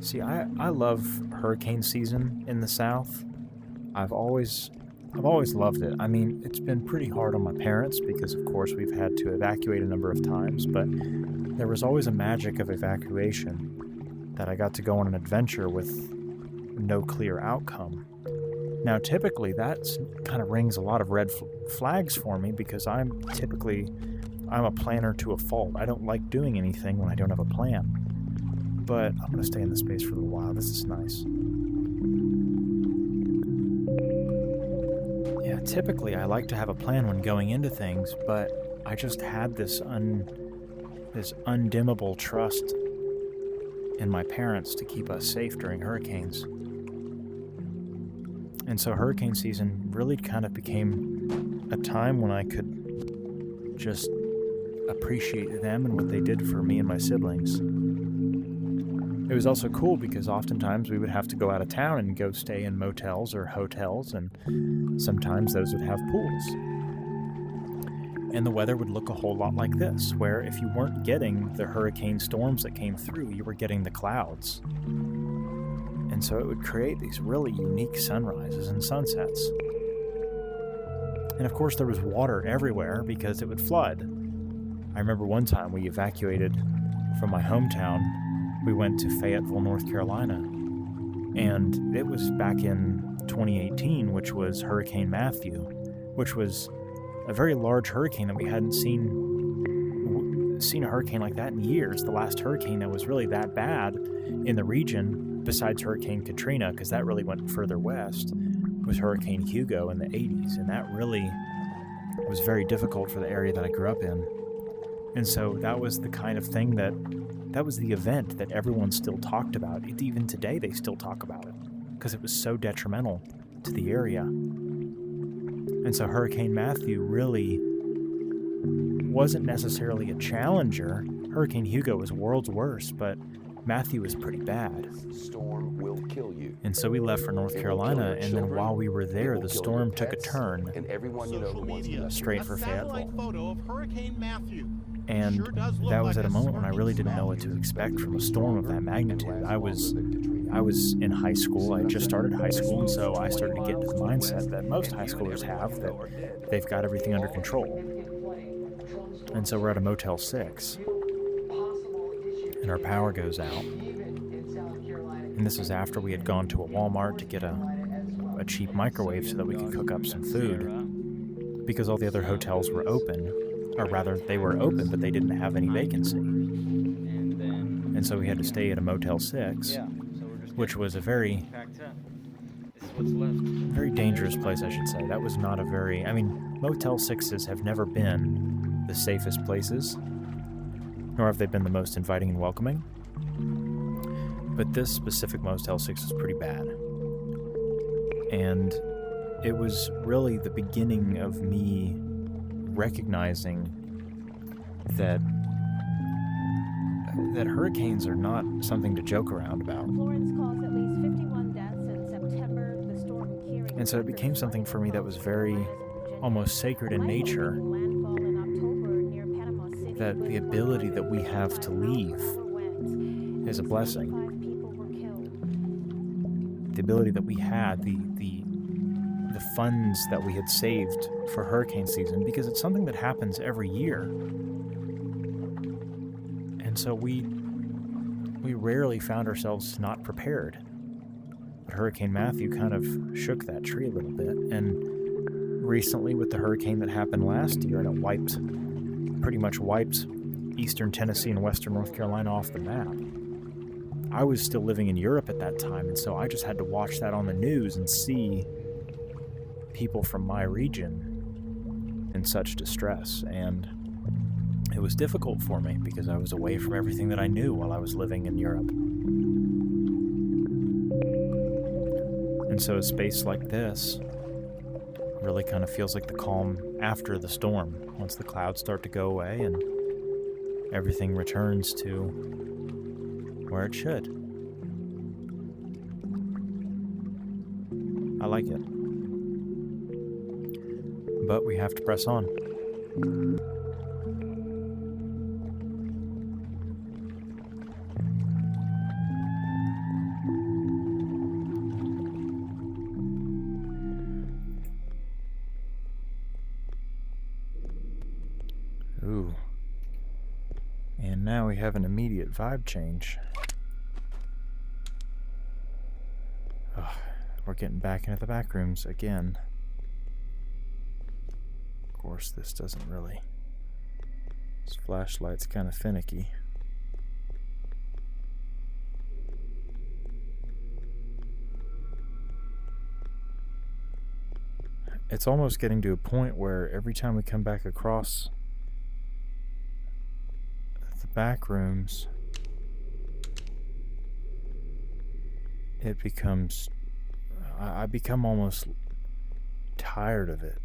A: See, I love hurricane season in the South. I've always loved it. I mean, it's been pretty hard on my parents because, of course, we've had to evacuate a number of times, but there was always a magic of evacuation that I got to go on an adventure with no clear outcome. Now, typically, that kind of rings a lot of red flags for me because I'm a planner to a fault. I don't like doing anything when I don't have a plan. But I'm going to stay in this space for a little while. This is nice. Yeah, typically I like to have a plan when going into things, but I just had this undimmable trust in my parents to keep us safe during hurricanes. And so hurricane season really kind of became a time when I could just appreciate them and what they did for me and my siblings. It was also cool because oftentimes we would have to go out of town and go stay in motels or hotels, and sometimes those would have pools. And the weather would look a whole lot like this, where if you weren't getting the hurricane storms that came through, you were getting the clouds. And so it would create these really unique sunrises and sunsets. And of course there was water everywhere because it would flood. I remember one time we evacuated from my hometown. We went to Fayetteville, North Carolina. And it was back in 2018, which was Hurricane Matthew, which was a very large hurricane that we hadn't seen a hurricane like that in years. The last hurricane that was really that bad in the region, besides Hurricane Katrina, because that really went further west, was Hurricane Hugo in the 80s, and that really was very difficult for the area that I grew up in. And so that was the kind of thing that was the event that everyone still talked about. Even today they still talk about it, because it was so detrimental to the area. And so Hurricane Matthew really wasn't necessarily a challenger. Hurricane Hugo was world's worst, but Matthew was pretty bad.
B: Storm will kill you.
A: And so we left for North Carolina, and then while we were there, the storm took a turn
B: and everyone you know
A: straight for Fayetteville.
C: Photo of Hurricane Matthew.
A: And that was at a moment when I really didn't know what to expect from a storm of that magnitude. I was in high school. I had just started high school, and so I started to get into the mindset that most high schoolers have, that they've got everything under control. And so we're at a Motel 6, and our power goes out. And this is after we had gone to a Walmart to get a cheap microwave so that we could cook up some food, because all the other hotels were open, or rather, they were open, but they didn't have any vacancy. And so we had to stay at a Motel 6, which was a very dangerous place, I should say. That was not a very... Motel 6s have never been the safest places, nor have they been the most inviting and welcoming. But this specific Motel 6 is pretty bad. And it was really the beginning of me recognizing that hurricanes are not something to joke around about.
D: Florence caused at least 51 deaths in September. The storm carried
A: And so it became something for me that was very almost sacred in nature, that the ability that we have to leave is a blessing. The ability that we had, the funds that we had saved for hurricane season, because it's something that happens every year. And so we rarely found ourselves not prepared. But Hurricane Matthew kind of shook that tree a little bit. And recently with the hurricane that happened last year, and it pretty much wiped eastern Tennessee and western North Carolina off the map. I was still living in Europe at that time, and so I just had to watch that on the news and see people from my region in such distress, and it was difficult for me because I was away from everything that I knew while I was living in Europe. And so a space like this really kind of feels like the calm after the storm, once the clouds start to go away and everything returns to where it should. I like it. But we have to press on. Ooh. And now we have an immediate vibe change. Ugh, we're getting back into the Backrooms again. Of course, this doesn't really... This flashlight's kind of finicky. It's almost getting to a point where every time we come back across back rooms, it becomes... I become almost tired of it.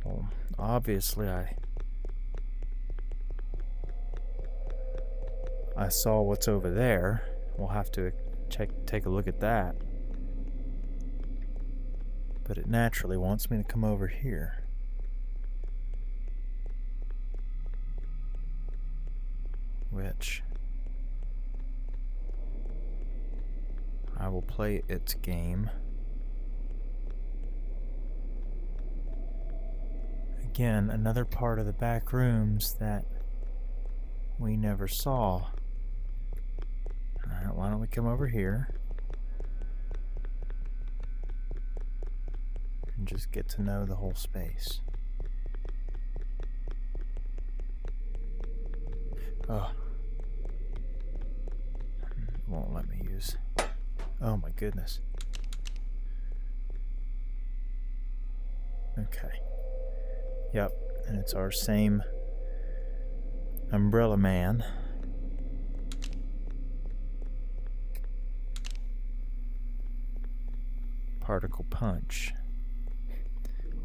A: Well, obviously I saw what's over there. We'll have to take a look at that. But it naturally wants me to come over here. Which I will play its game. Again, another part of the back rooms that we never saw. Alright, why don't we come over here and just get to know the whole space. Oh. It won't let me use. Oh my goodness. Okay. Yep, and it's our same umbrella man. Particle punch.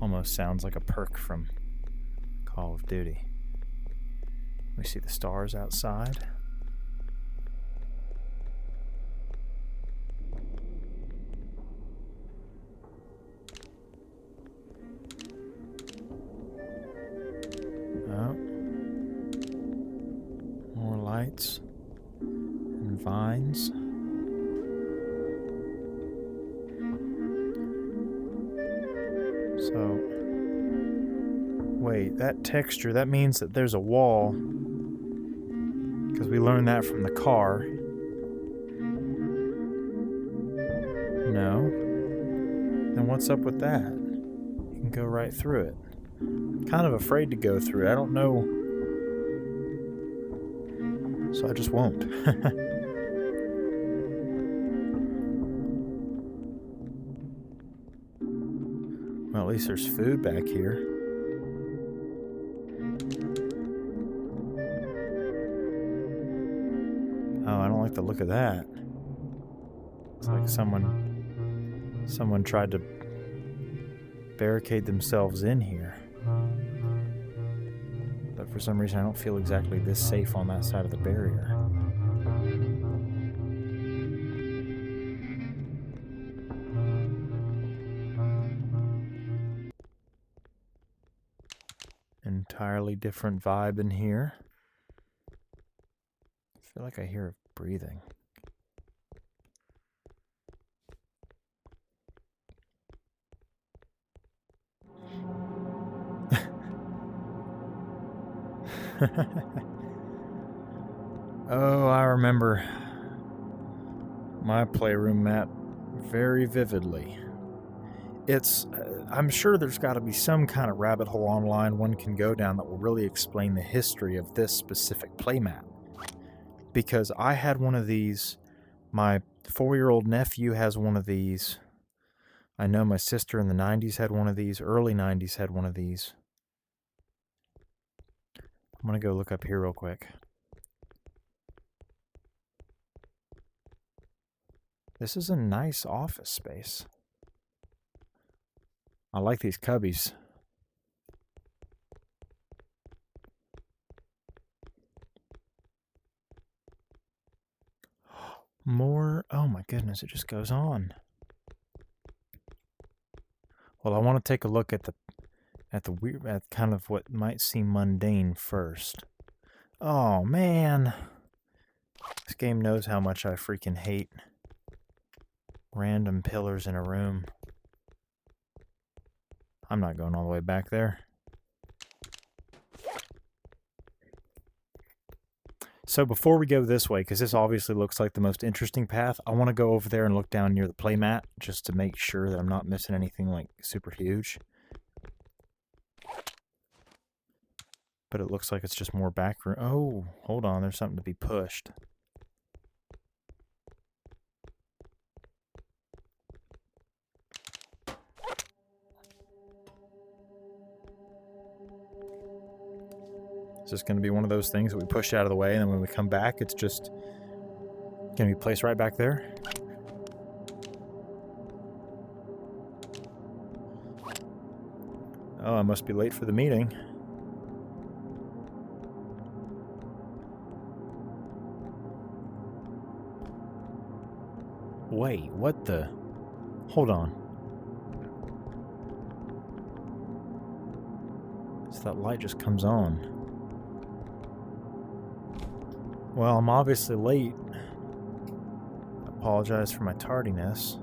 A: Almost sounds like a perk from Call of Duty. We see the stars outside. Oh. More lights and vines. So, wait, that texture, that means that there's a wall, because we learned that from the car. No. Then what's up with that? You can go right through it. Kind of afraid to go through it. I don't know. So I just won't. Well, at least there's food back here. Oh, I don't like the look of that. It's like someone tried to barricade themselves in here. But for some reason I don't feel exactly this safe on that side of the barrier. Entirely different vibe in here. I feel like I hear breathing. Oh, I remember my playroom map very vividly. It's, I'm sure there's got to be some kind of rabbit hole online one can go down that will really explain the history of this specific playmat. Because I had one of these, my 4-year-old nephew has one of these. I know my sister in the 90s had one of these, early 90s had one of these. I'm going to go look up here real quick. This is a nice office space. I like these cubbies. More, oh my goodness, it just goes on. Well, I want to take a look at at kind of what might seem mundane first. Oh man. This game knows how much I freaking hate random pillars in a room. I'm not going all the way back there. So before we go this way, because this obviously looks like the most interesting path, I want to go over there and look down near the playmat just to make sure that I'm not missing anything like super huge. But it looks like it's just more back room. Oh, hold on, there's something to be pushed. Is this going to be one of those things that we push out of the way, and then when we come back, it's just going to be placed right back there? Oh, I must be late for the meeting. Wait, what the... Hold on. So that light just comes on. Well, I'm obviously late. I apologize for my tardiness.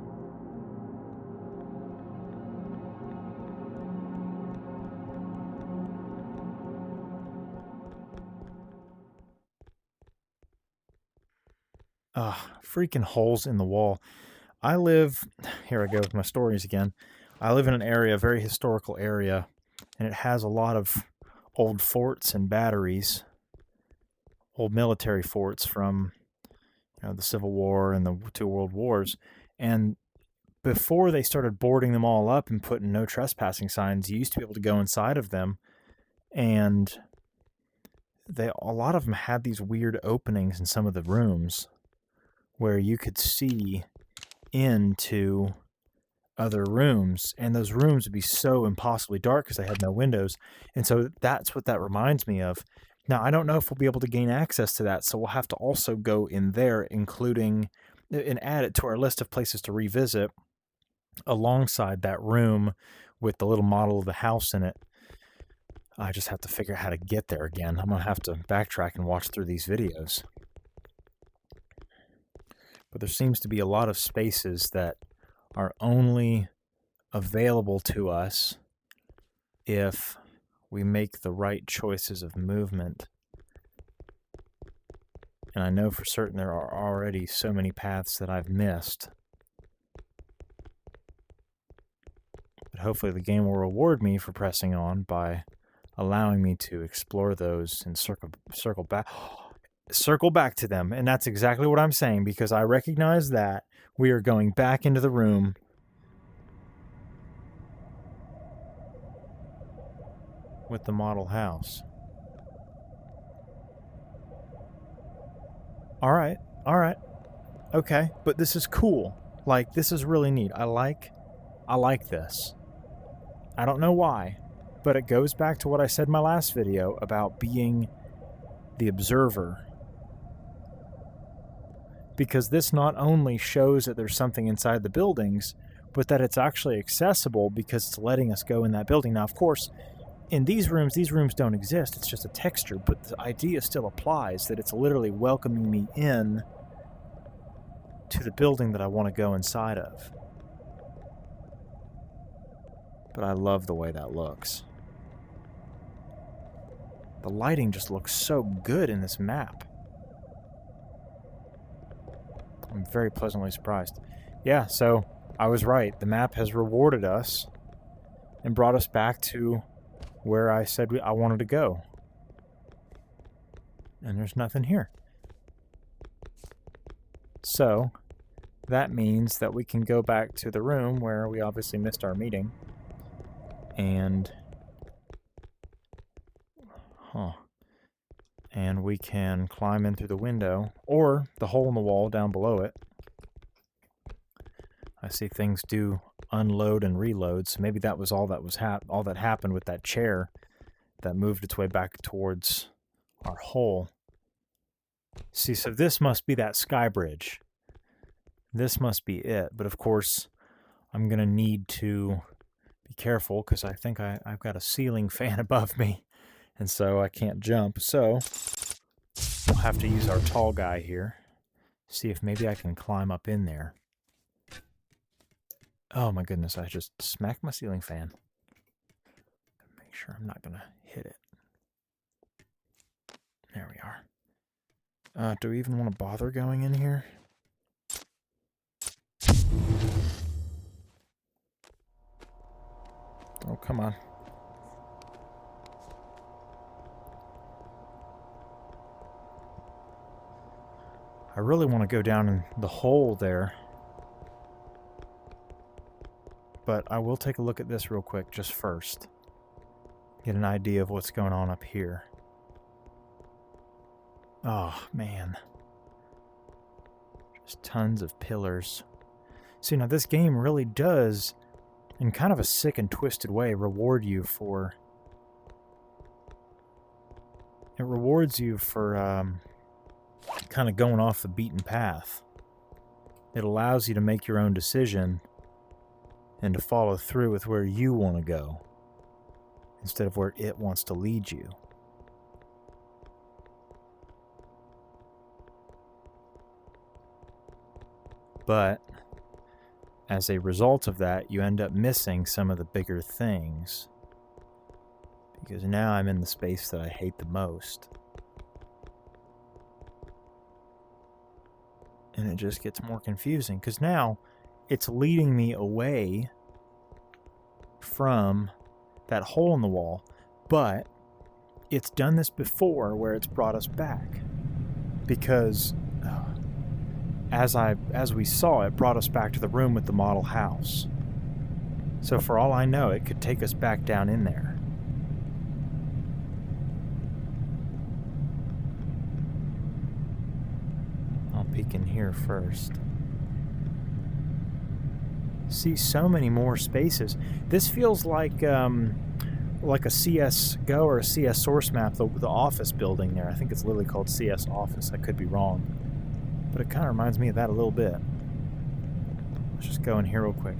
A: Freaking holes in the wall. I live... Here I go with my stories again. I live in an area, a very historical area, and it has a lot of old forts and batteries. Old military forts from, you know, the Civil War and the 2 World Wars. And before they started boarding them all up and putting no trespassing signs, you used to be able to go inside of them, and a lot of them had these weird openings in some of the rooms where you could see into other rooms, and those rooms would be so impossibly dark because they had no windows. And so that's what that reminds me of. Now, I don't know if we'll be able to gain access to that, so we'll have to also go in there, including and add it to our list of places to revisit alongside that room with the little model of the house in it. I just have to figure out how to get there again. I'm going to have to backtrack and watch through these videos. But there seems to be a lot of spaces that are only available to us if we make the right choices of movement. And I know for certain there are already so many paths that I've missed. But hopefully the game will reward me for pressing on by allowing me to explore those and circle back to them. And that's exactly what I'm saying, because I recognize that we are going back into the room with the model house. All right. Okay, but this is cool. Like, this is really neat. I like this. I don't know why, but it goes back to what I said in my last video about being the observer. Because this not only shows that there's something inside the buildings, but that it's actually accessible because it's letting us go in that building. Now, of course, in these rooms don't exist. It's just a texture, but the idea still applies, that it's literally welcoming me in to the building that I want to go inside of. But I love the way that looks. The lighting just looks so good in this map. I'm very pleasantly surprised. Yeah, so I was right. The map has rewarded us and brought us back to where I said I wanted to go. And there's nothing here. So that means that we can go back to the room where we obviously missed our meeting. And we can climb in through the window, or the hole in the wall down below it. I see things do unload and reload, so maybe that was all that happened with that chair that moved its way back towards our hole. See, so this must be that sky bridge. This must be it, but of course I'm going to need to be careful because I think I've got a ceiling fan above me, and so I can't jump. So we'll have to use our tall guy here. See if maybe I can climb up in there. Oh my goodness, I just smacked my ceiling fan. Make sure I'm not going to hit it. There we are. Do we even want to bother going in here? Oh, come on. I really want to go down in the hole there. But I will take a look at this real quick just first. Get an idea of what's going on up here. Oh, man. Just tons of pillars. See, now this game really does, in kind of a sick and twisted way, reward you for... It rewards you for kind of going off the beaten path. It allows you to make your own decision and to follow through with where you want to go instead of where it wants to lead you. But as a result of that, you end up missing some of the bigger things. Because now I'm in the space that I hate the most. And it just gets more confusing. Because now it's leading me away from that hole in the wall. But it's done this before where it's brought us back. Because... As we saw, it brought us back to the room with the model house. So for all I know, it could take us back down in there. I'll peek in here first. See, so many more spaces. This feels like a CSGO or a CS source map, the office building there. I think it's literally called CS Office. I could be wrong. But it kind of reminds me of that a little bit. Let's just go in here real quick.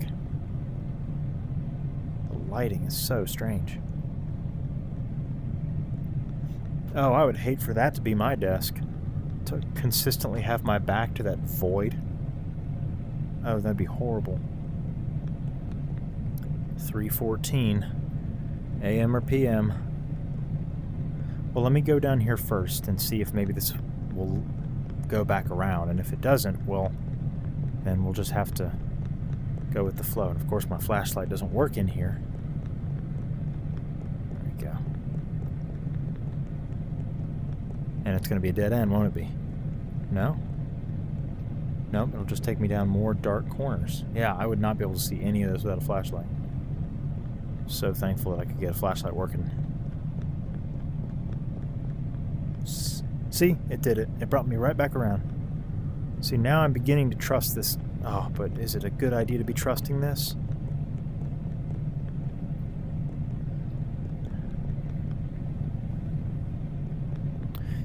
A: The lighting is so strange. Oh, I would hate for that to be my desk. To consistently have my back to that void. Oh, that'd be horrible. 3:14 a.m. or p.m. Well, let me go down here first and see if maybe this will go back around, and if it doesn't, well, then we'll just have to go with the flow. And of course my flashlight doesn't work in here. There we go. And it's going to be a dead end, won't it be? No? Nope, it'll just take me down more dark corners. Yeah, I would not be able to see any of those without a flashlight. So thankful that I could get a flashlight working. See, it did it. It brought me right back around. See, now I'm beginning to trust this. Oh, but is it a good idea to be trusting this?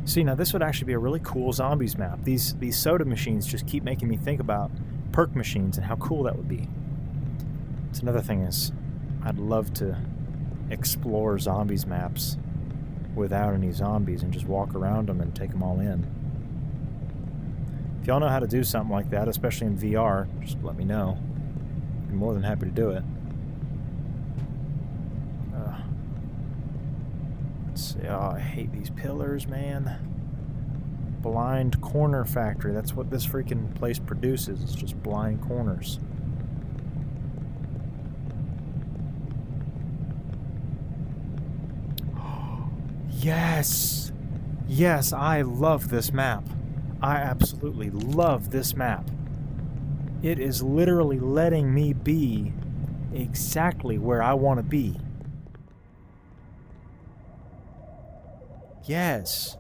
A: See, now this would actually be a really cool zombies map. These soda machines just keep making me think about perk machines and how cool that would be. It's another thing is, I'd love to explore zombies maps without any zombies and just walk around them and take them all in. If y'all know how to do something like that, especially in VR, just let me know. I'd be more than happy to do it. Let's see. Oh, I hate these pillars, man. Blind corner factory. That's what this freaking place produces. It's just blind corners. Yes! Yes, I love this map. I absolutely love this map. It is literally letting me be exactly where I want to be. Yes.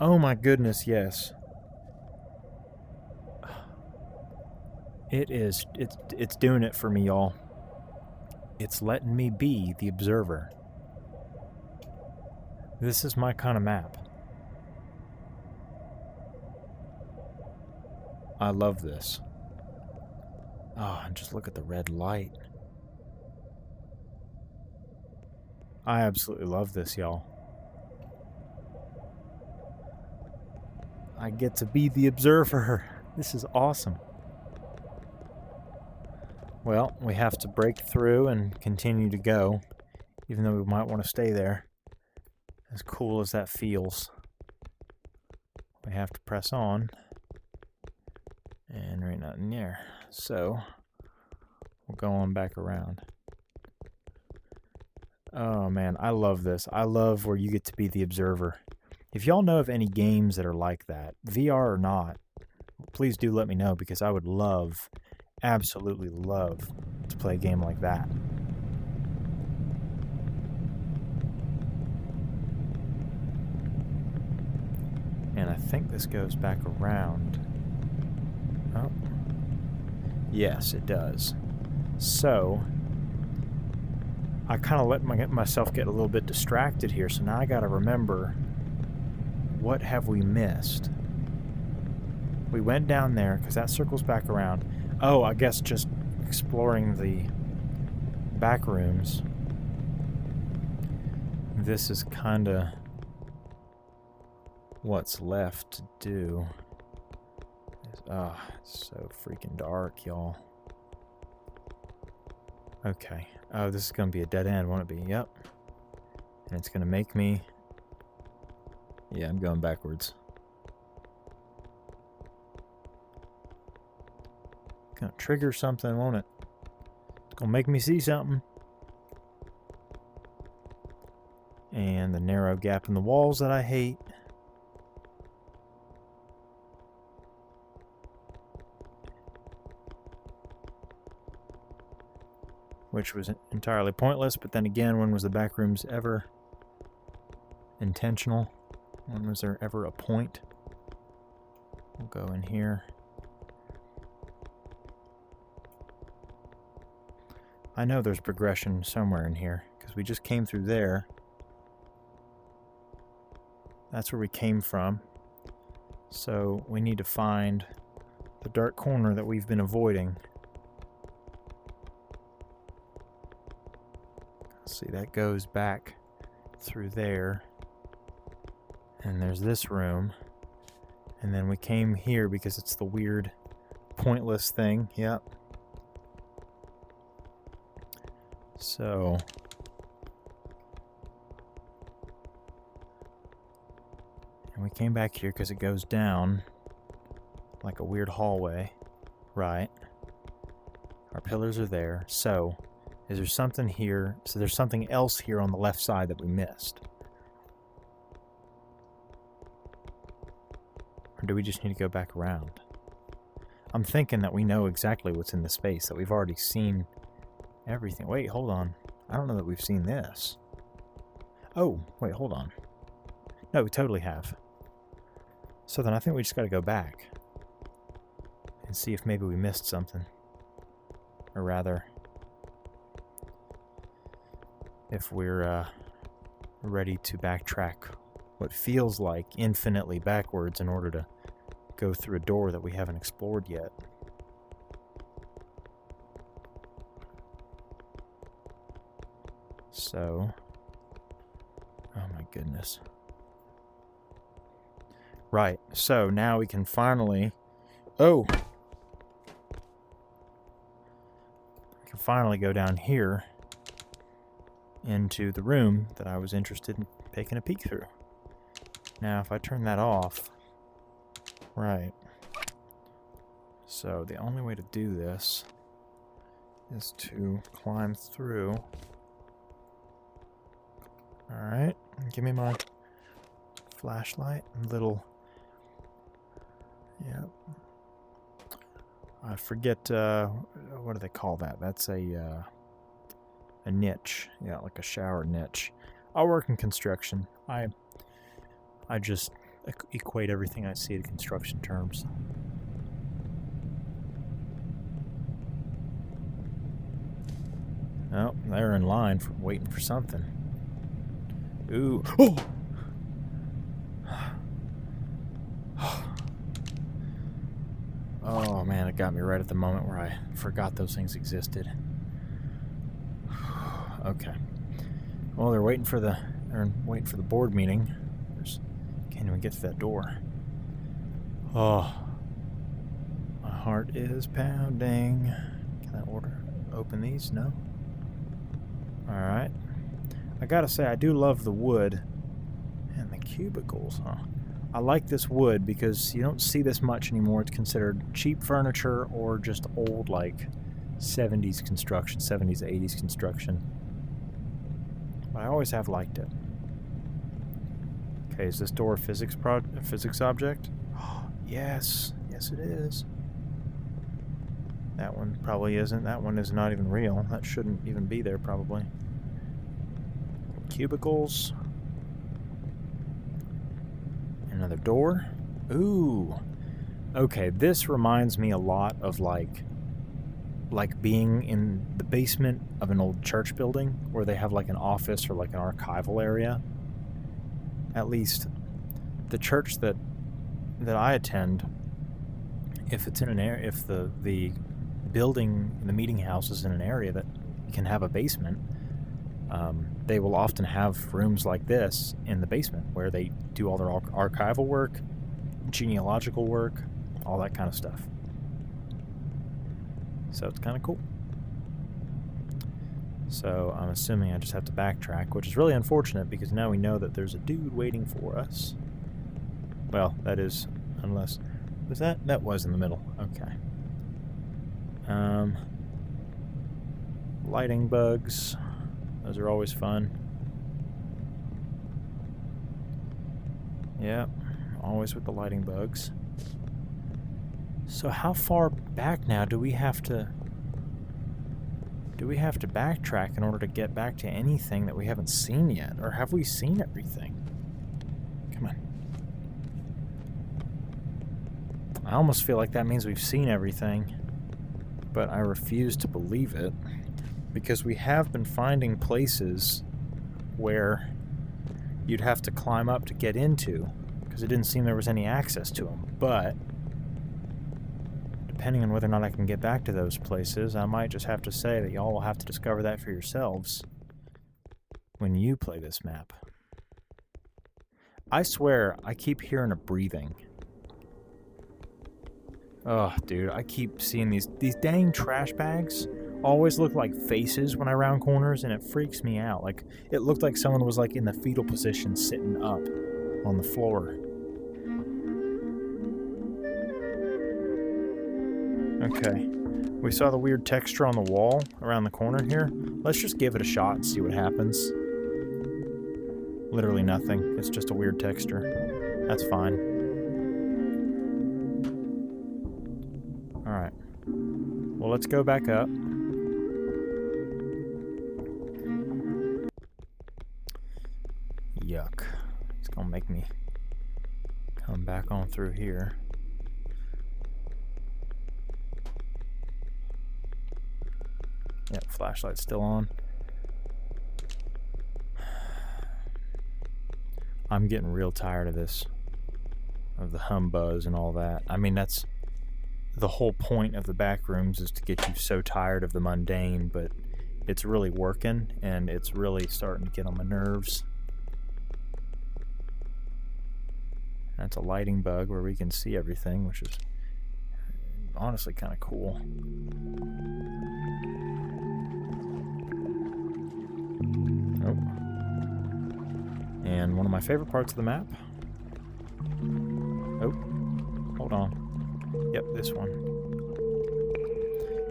A: Oh my goodness, yes. It's doing it for me, y'all. It's letting me be the observer. This is my kind of map. I love this. Oh, and just look at the red light. I absolutely love this, y'all. I get to be the observer. This is awesome. Well, we have to break through and continue to go, even though we might want to stay there. As cool as that feels. We have to press on. And there ain't nothing there. So, we'll go on back around. Oh man, I love this. I love where you get to be the observer. If y'all know of any games that are like that, VR or not, please do let me know, because I would love, absolutely love, to play a game like that. And I think this goes back around. Oh. Yes, it does. So, I kind of let myself get a little bit distracted here, so now I gotta remember, what have we missed? We went down there, because that circles back around. Oh, I guess just exploring the back rooms. This is kind of what's left to do. Ah, it's so freaking dark, y'all. Okay. Oh, this is going to be a dead end, won't it be? Yep. And it's going to make me... Yeah, I'm going backwards. Going to trigger something, won't it? It's going to make me see something. And the narrow gap in the walls that I hate. Which was entirely pointless, but then again, when was the Backrooms ever intentional? When was there ever a point? We'll go in here. I know there's progression somewhere in here, because we just came through there. That's where we came from. So we need to find the dark corner that we've been avoiding. See, that goes back through there. And there's this room. And then we came here because it's the weird, pointless thing. Yep. So... And we came back here because it goes down like a weird hallway. Right. Our pillars are there. So... Is there something here? So there's something else here on the left side that we missed. Or do we just need to go back around? I'm thinking that we know exactly what's in the space, that we've already seen everything. Wait, hold on. I don't know that we've seen this. Oh, wait, hold on. No, we totally have. So then I think we just gotta go back and see if maybe we missed something. Or rather... if we're ready to backtrack what feels like infinitely backwards in order to go through a door that we haven't explored yet. So, oh my goodness. Right, so now we can finally, we can finally go down here into the room that I was interested in taking a peek through. Now, if I turn that off, right. So the only way to do this is to climb through. Alright, give me my flashlight and little... Yep. I forget, what do they call that? That's a niche. Yeah, like a shower niche. I work in construction. I just equate everything I see to construction terms. Oh, they're in line for waiting for something. Ooh. Oh! Oh man, it got me right at the moment where I forgot those things existed. Okay. Well, they're waiting for the board meeting. Can't even get to that door. Oh, my heart is pounding. Can I open these? No. All right. I gotta say, I do love the wood and the cubicles, huh? I like this wood because you don't see this much anymore. It's considered cheap furniture or just old, like 70s construction, 70s, 80s construction. But I always have liked it. Okay, is this door a physics object? Yes. Yes, it is. That one probably isn't. That one is not even real. That shouldn't even be there, probably. Cubicles. And Another door. Ooh. Okay, this reminds me a lot of like being in the basement of an old church building where they have like an office or like an archival area. At least the church that I attend, if it's in an area, if the building, the meeting house is in an area that can have a basement, they will often have rooms like this in the basement where they do all their archival work, genealogical work, all that kind of stuff. So it's kind of cool. So I'm assuming I just have to backtrack, which is really unfortunate because now we know that there's a dude waiting for us. Well, that is, unless... Was that? That was in the middle. Okay. Lighting bugs. Those are always fun. Yeah, always with the lighting bugs. So how far back now do we have to backtrack in order to get back to anything that we haven't seen yet? Or have we seen everything? Come on. I almost feel like that means we've seen everything, but I refuse to believe it because we have been finding places where you'd have to climb up to get into because it didn't seem there was any access to them. But depending on whether or not I can get back to those places, I might just have to say that y'all will have to discover that for yourselves when you play this map. I swear, I keep hearing a breathing. Oh, dude, I keep seeing these dang trash bags always look like faces when I round corners, and it freaks me out. Like, it looked like someone was, like, in the fetal position sitting up on the floor. Okay. We saw the weird texture on the wall around the corner here. Let's just give it a shot and see what happens. Literally nothing. It's just a weird texture. That's fine. Alright. Well, let's go back up. Yuck. It's gonna make me come back on through here. Yep, flashlight's still on. I'm getting real tired of this. Of the hum buzz and all that. I mean, that's the whole point of the Backrooms, is to get you so tired of the mundane, but it's really working, and it's really starting to get on my nerves. That's a lighting bug where we can see everything, which is honestly kind of cool. Oh. And one of my favorite parts of the map. Oh, hold on. Yep, this one.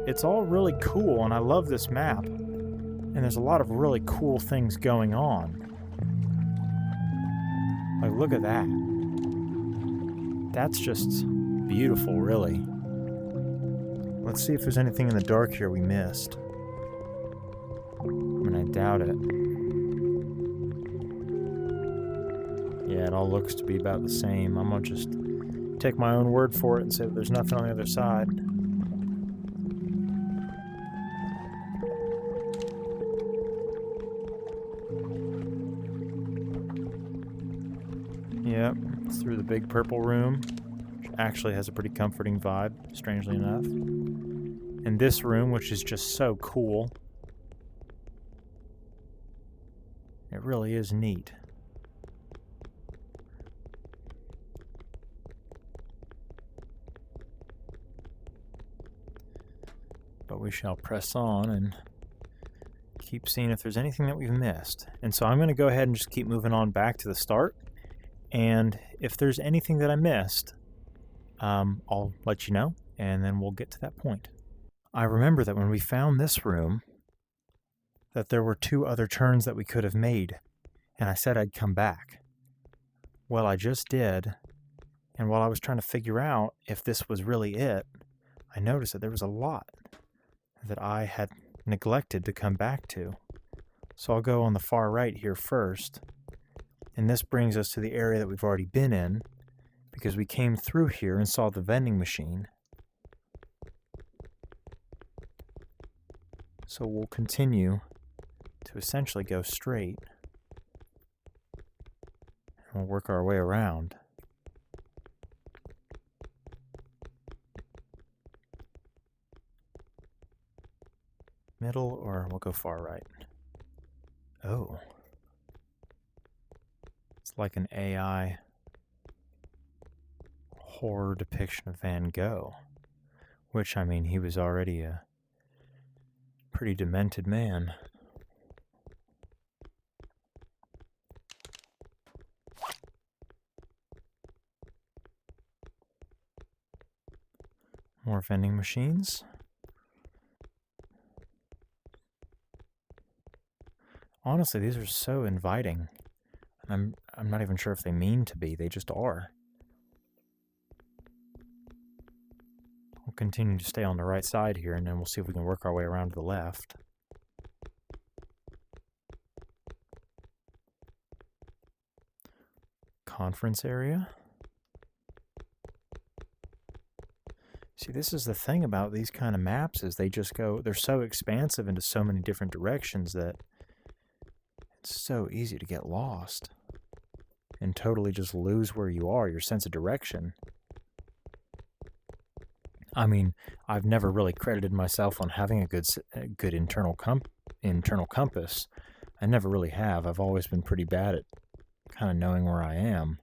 A: It's all really cool, and I love this map. And there's a lot of really cool things going on. Like, look at that. That's just beautiful, really. Let's see if there's anything in the dark here we missed. I mean, I doubt it. Yeah, it all looks to be about the same. I'm gonna just take my own word for it and say that there's nothing on the other side. Yep, it's through the big purple room, which actually has a pretty comforting vibe, strangely enough. And this room, which is just so cool. It really is neat. But we shall press on and keep seeing if there's anything that we've missed. And so I'm going to go ahead and just keep moving on back to the start. And if there's anything that I missed, I'll let you know, and then we'll get to that point. I remember that when we found this room, that there were 2 other turns that we could have made, and I said I'd come back. Well, I just did, and while I was trying to figure out if this was really it, I noticed that there was a lot that I had neglected to come back to. So I'll go on the far right here first, and this brings us to the area that we've already been in, because we came through here and saw the vending machine. So we'll continue to essentially go straight, and we'll work our way around. Middle, or we'll go far right. Oh. It's like an AI horror depiction of Van Gogh. Which, I mean, he was already a pretty demented man. More vending machines. Honestly, these are so inviting. I'm not even sure if they mean to be, they just are. We'll continue to stay on the right side here, and then we'll see if we can work our way around to the left. Conference area. See, this is the thing about these kind of maps, is they just go, they're so expansive into so many different directions that it's so easy to get lost and totally just lose where you are, your sense of direction. I mean, I've never really credited myself on having a good internal compass. I never really have. I've always been pretty bad at kind of knowing where I am.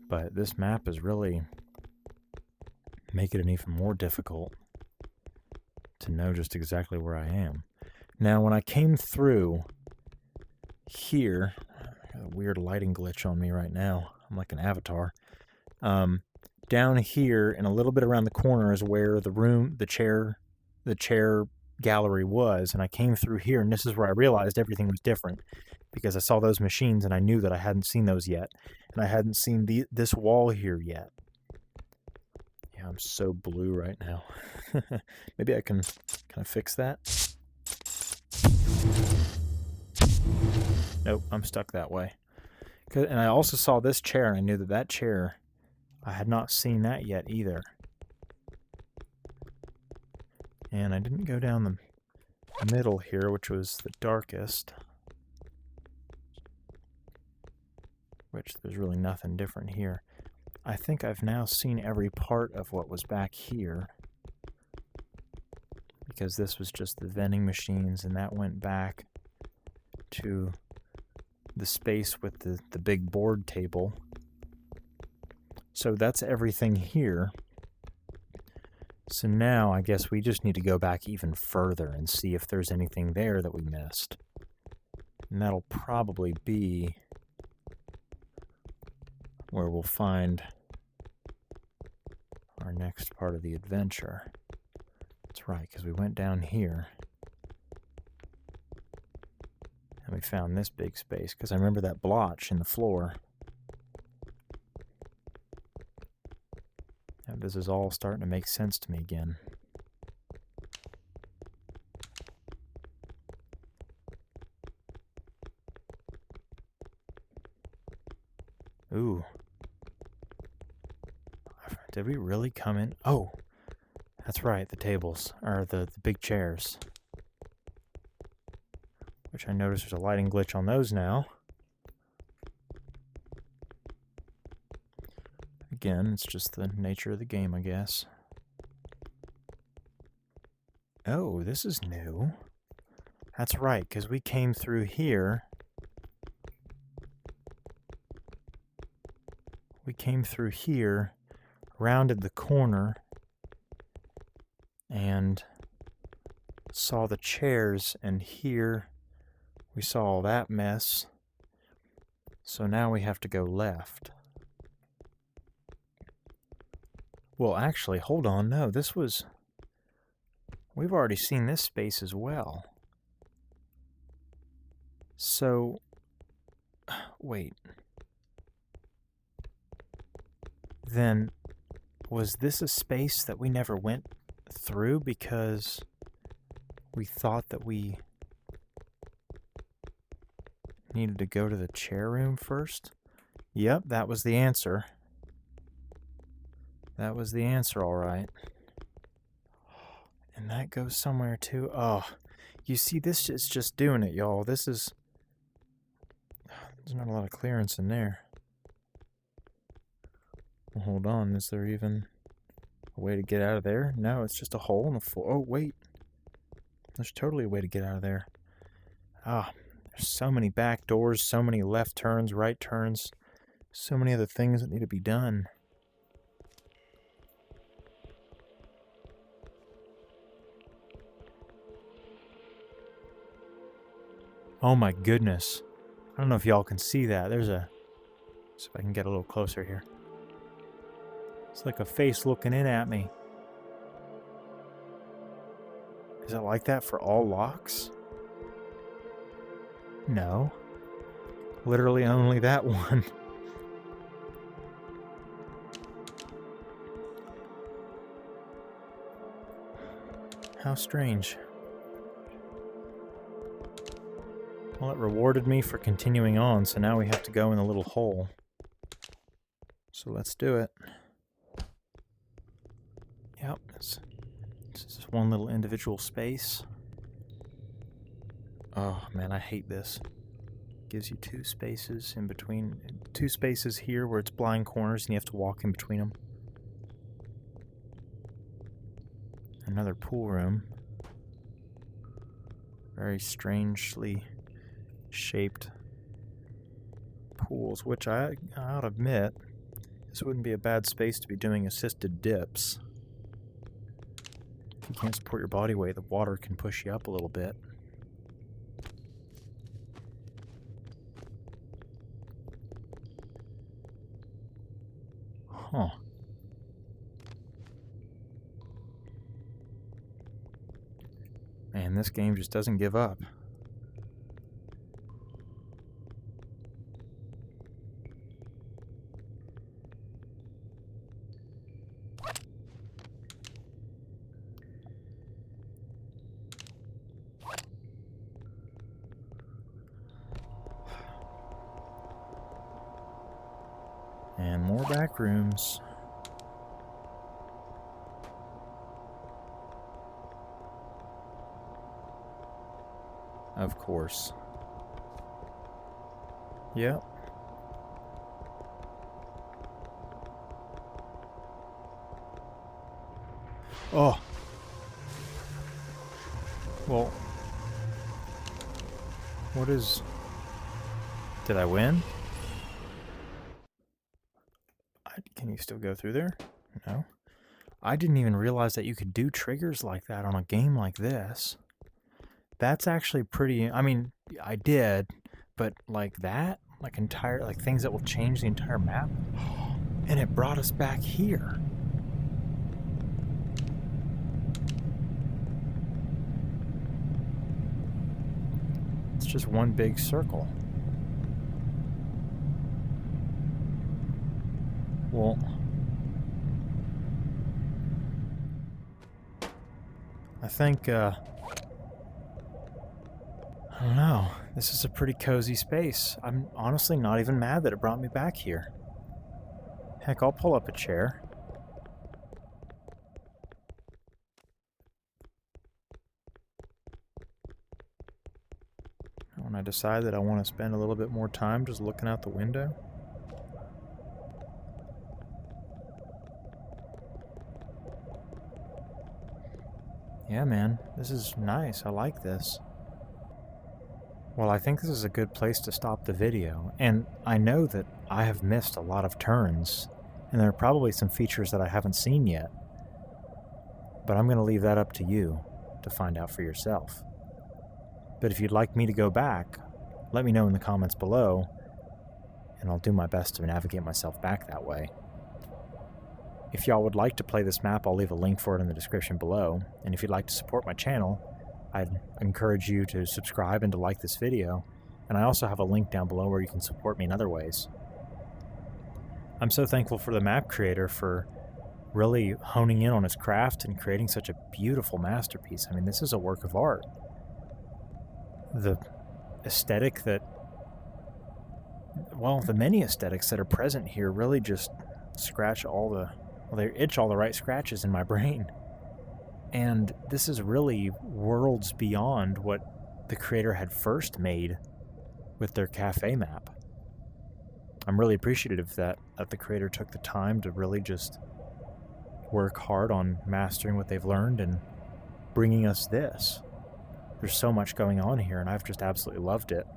A: But this map is really making it even more difficult to know just exactly where I am. Now, when I came through here, I got a weird lighting glitch on me right now. I'm like an avatar. Down here and a little bit around the corner is where the chair gallery was, and I came through here, and this is where I realized everything was different, because I saw those machines and I knew that I hadn't seen those yet, and I hadn't seen this wall here yet. Yeah, I'm so blue right now. Maybe I can kind of fix that. Nope, I'm stuck that way. And I also saw this chair, and I knew that chair, I had not seen that yet either. And I didn't go down the middle here, which was the darkest. Which there's really nothing different here. I think I've now seen every part of what was back here, because this was just the vending machines, and that went back to the space with the big board table. So that's everything here. So now I guess we just need to go back even further and see if there's anything there that we missed. And that'll probably be where we'll find our next part of the adventure. That's right, because we went down here and we found this big space, because I remember that blotch in the floor. And this is all starting to make sense to me again. Ooh. Did we really come in? Oh, that's right, the tables, or the big chairs. Which I noticed there's a lighting glitch on those now. Again, it's just the nature of the game, I guess. Oh, this is new. That's right, because we came through here. We came through here, rounded the corner, and saw the chairs, and here we saw all that mess. So now we have to go left. Well, actually, hold on, no, this was... We've already seen this space as well. So... Wait. Then, was this a space that we never went through because we thought that we Needed to go to the chair room first? Yep, that was the answer. That was the answer, alright. And that goes somewhere too. Oh, you see, this is just doing it, y'all. This is... There's not a lot of clearance in there. Well, hold on, is there even a way to get out of there? No, it's just a hole in the floor. Oh, wait. There's totally a way to get out of there. Ah, there's so many back doors, so many left turns, right turns, so many other things that need to be done. Oh my goodness. I don't know if y'all can see that. There's a... See if I can get a little closer here. It's like a face looking in at me. Is it like that for all locks? No. Literally only that one. How strange. Well, it rewarded me for continuing on, so now we have to go in the little hole. So let's do it. Yep, this is one little individual space. Oh man, I hate this. Gives you two spaces in between. Two spaces here where it's blind corners and you have to walk in between them. Another pool room. Very strangely shaped pools, which I'll admit, this wouldn't be a bad space to be doing assisted dips. If you can't support your body weight, the water can push you up a little bit. Huh. Man, this game just doesn't give up. And more back rooms. Of course. Yep. Oh. Well. What is... Did I win? Can you still go through there? No. I didn't even realize that you could do triggers like that on a game like this. That's actually pretty... I mean, I did, but like that? Like things that will change the entire map? And it brought us back here. It's just one big circle. Well, I think, I don't know. This is a pretty cozy space. I'm honestly not even mad that it brought me back here. Heck, I'll pull up a chair. When I decide that I want to spend a little bit more time just looking out the window. Yeah, man, this is nice. I like this. Well, I think this is a good place to stop the video, and I know that I have missed a lot of turns, and there are probably some features that I haven't seen yet, but I'm going to leave that up to you to find out for yourself. But if you'd like me to go back, let me know in the comments below, and I'll do my best to navigate myself back that way. If y'all would like to play this map, I'll leave a link for it in the description below, and if you'd like to support my channel, I'd encourage you to subscribe and to like this video, and I also have a link down below where you can support me in other ways. I'm so thankful for the map creator for really honing in on his craft and creating such a beautiful masterpiece. I mean, this is a work of art. The aesthetic that well, the many aesthetics that are present here really just scratch all the, well, they itch all the right scratches in my brain. And this is really worlds beyond what the creator had first made with their cafe map. I'm really appreciative that the creator took the time to really just work hard on mastering what they've learned and bringing us this. There's so much going on here, and I've just absolutely loved it.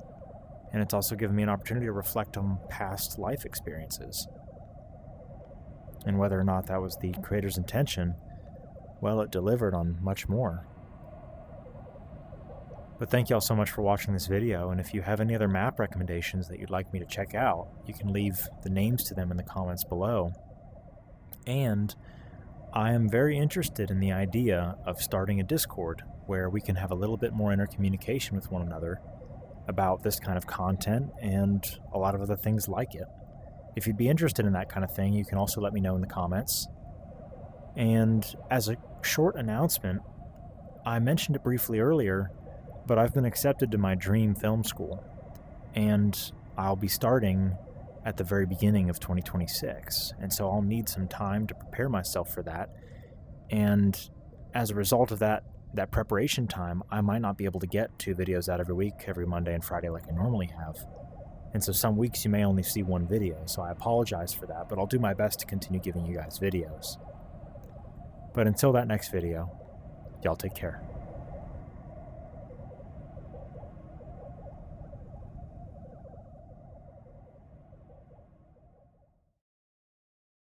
A: And it's also given me an opportunity to reflect on past life experiences. And whether or not that was the creator's intention, well, it delivered on much more. But thank y'all so much for watching this video, and if you have any other map recommendations that you'd like me to check out, you can leave the names to them in the comments below. And I am very interested in the idea of starting a Discord where we can have a little bit more intercommunication with one another about this kind of content and a lot of other things like it. If you'd be interested in that kind of thing, you can also let me know in the comments. And as a short announcement, I mentioned it briefly earlier, but I've been accepted to my dream film school, and I'll be starting at the very beginning of 2026, and so I'll need some time to prepare myself for that. And as a result of that preparation time, I might not be able to get 2 videos out every week, every Monday and Friday like I normally have. And so some weeks you may only see 1 video, so I apologize for that, but I'll do my best to continue giving you guys videos. But until that next video, y'all take care.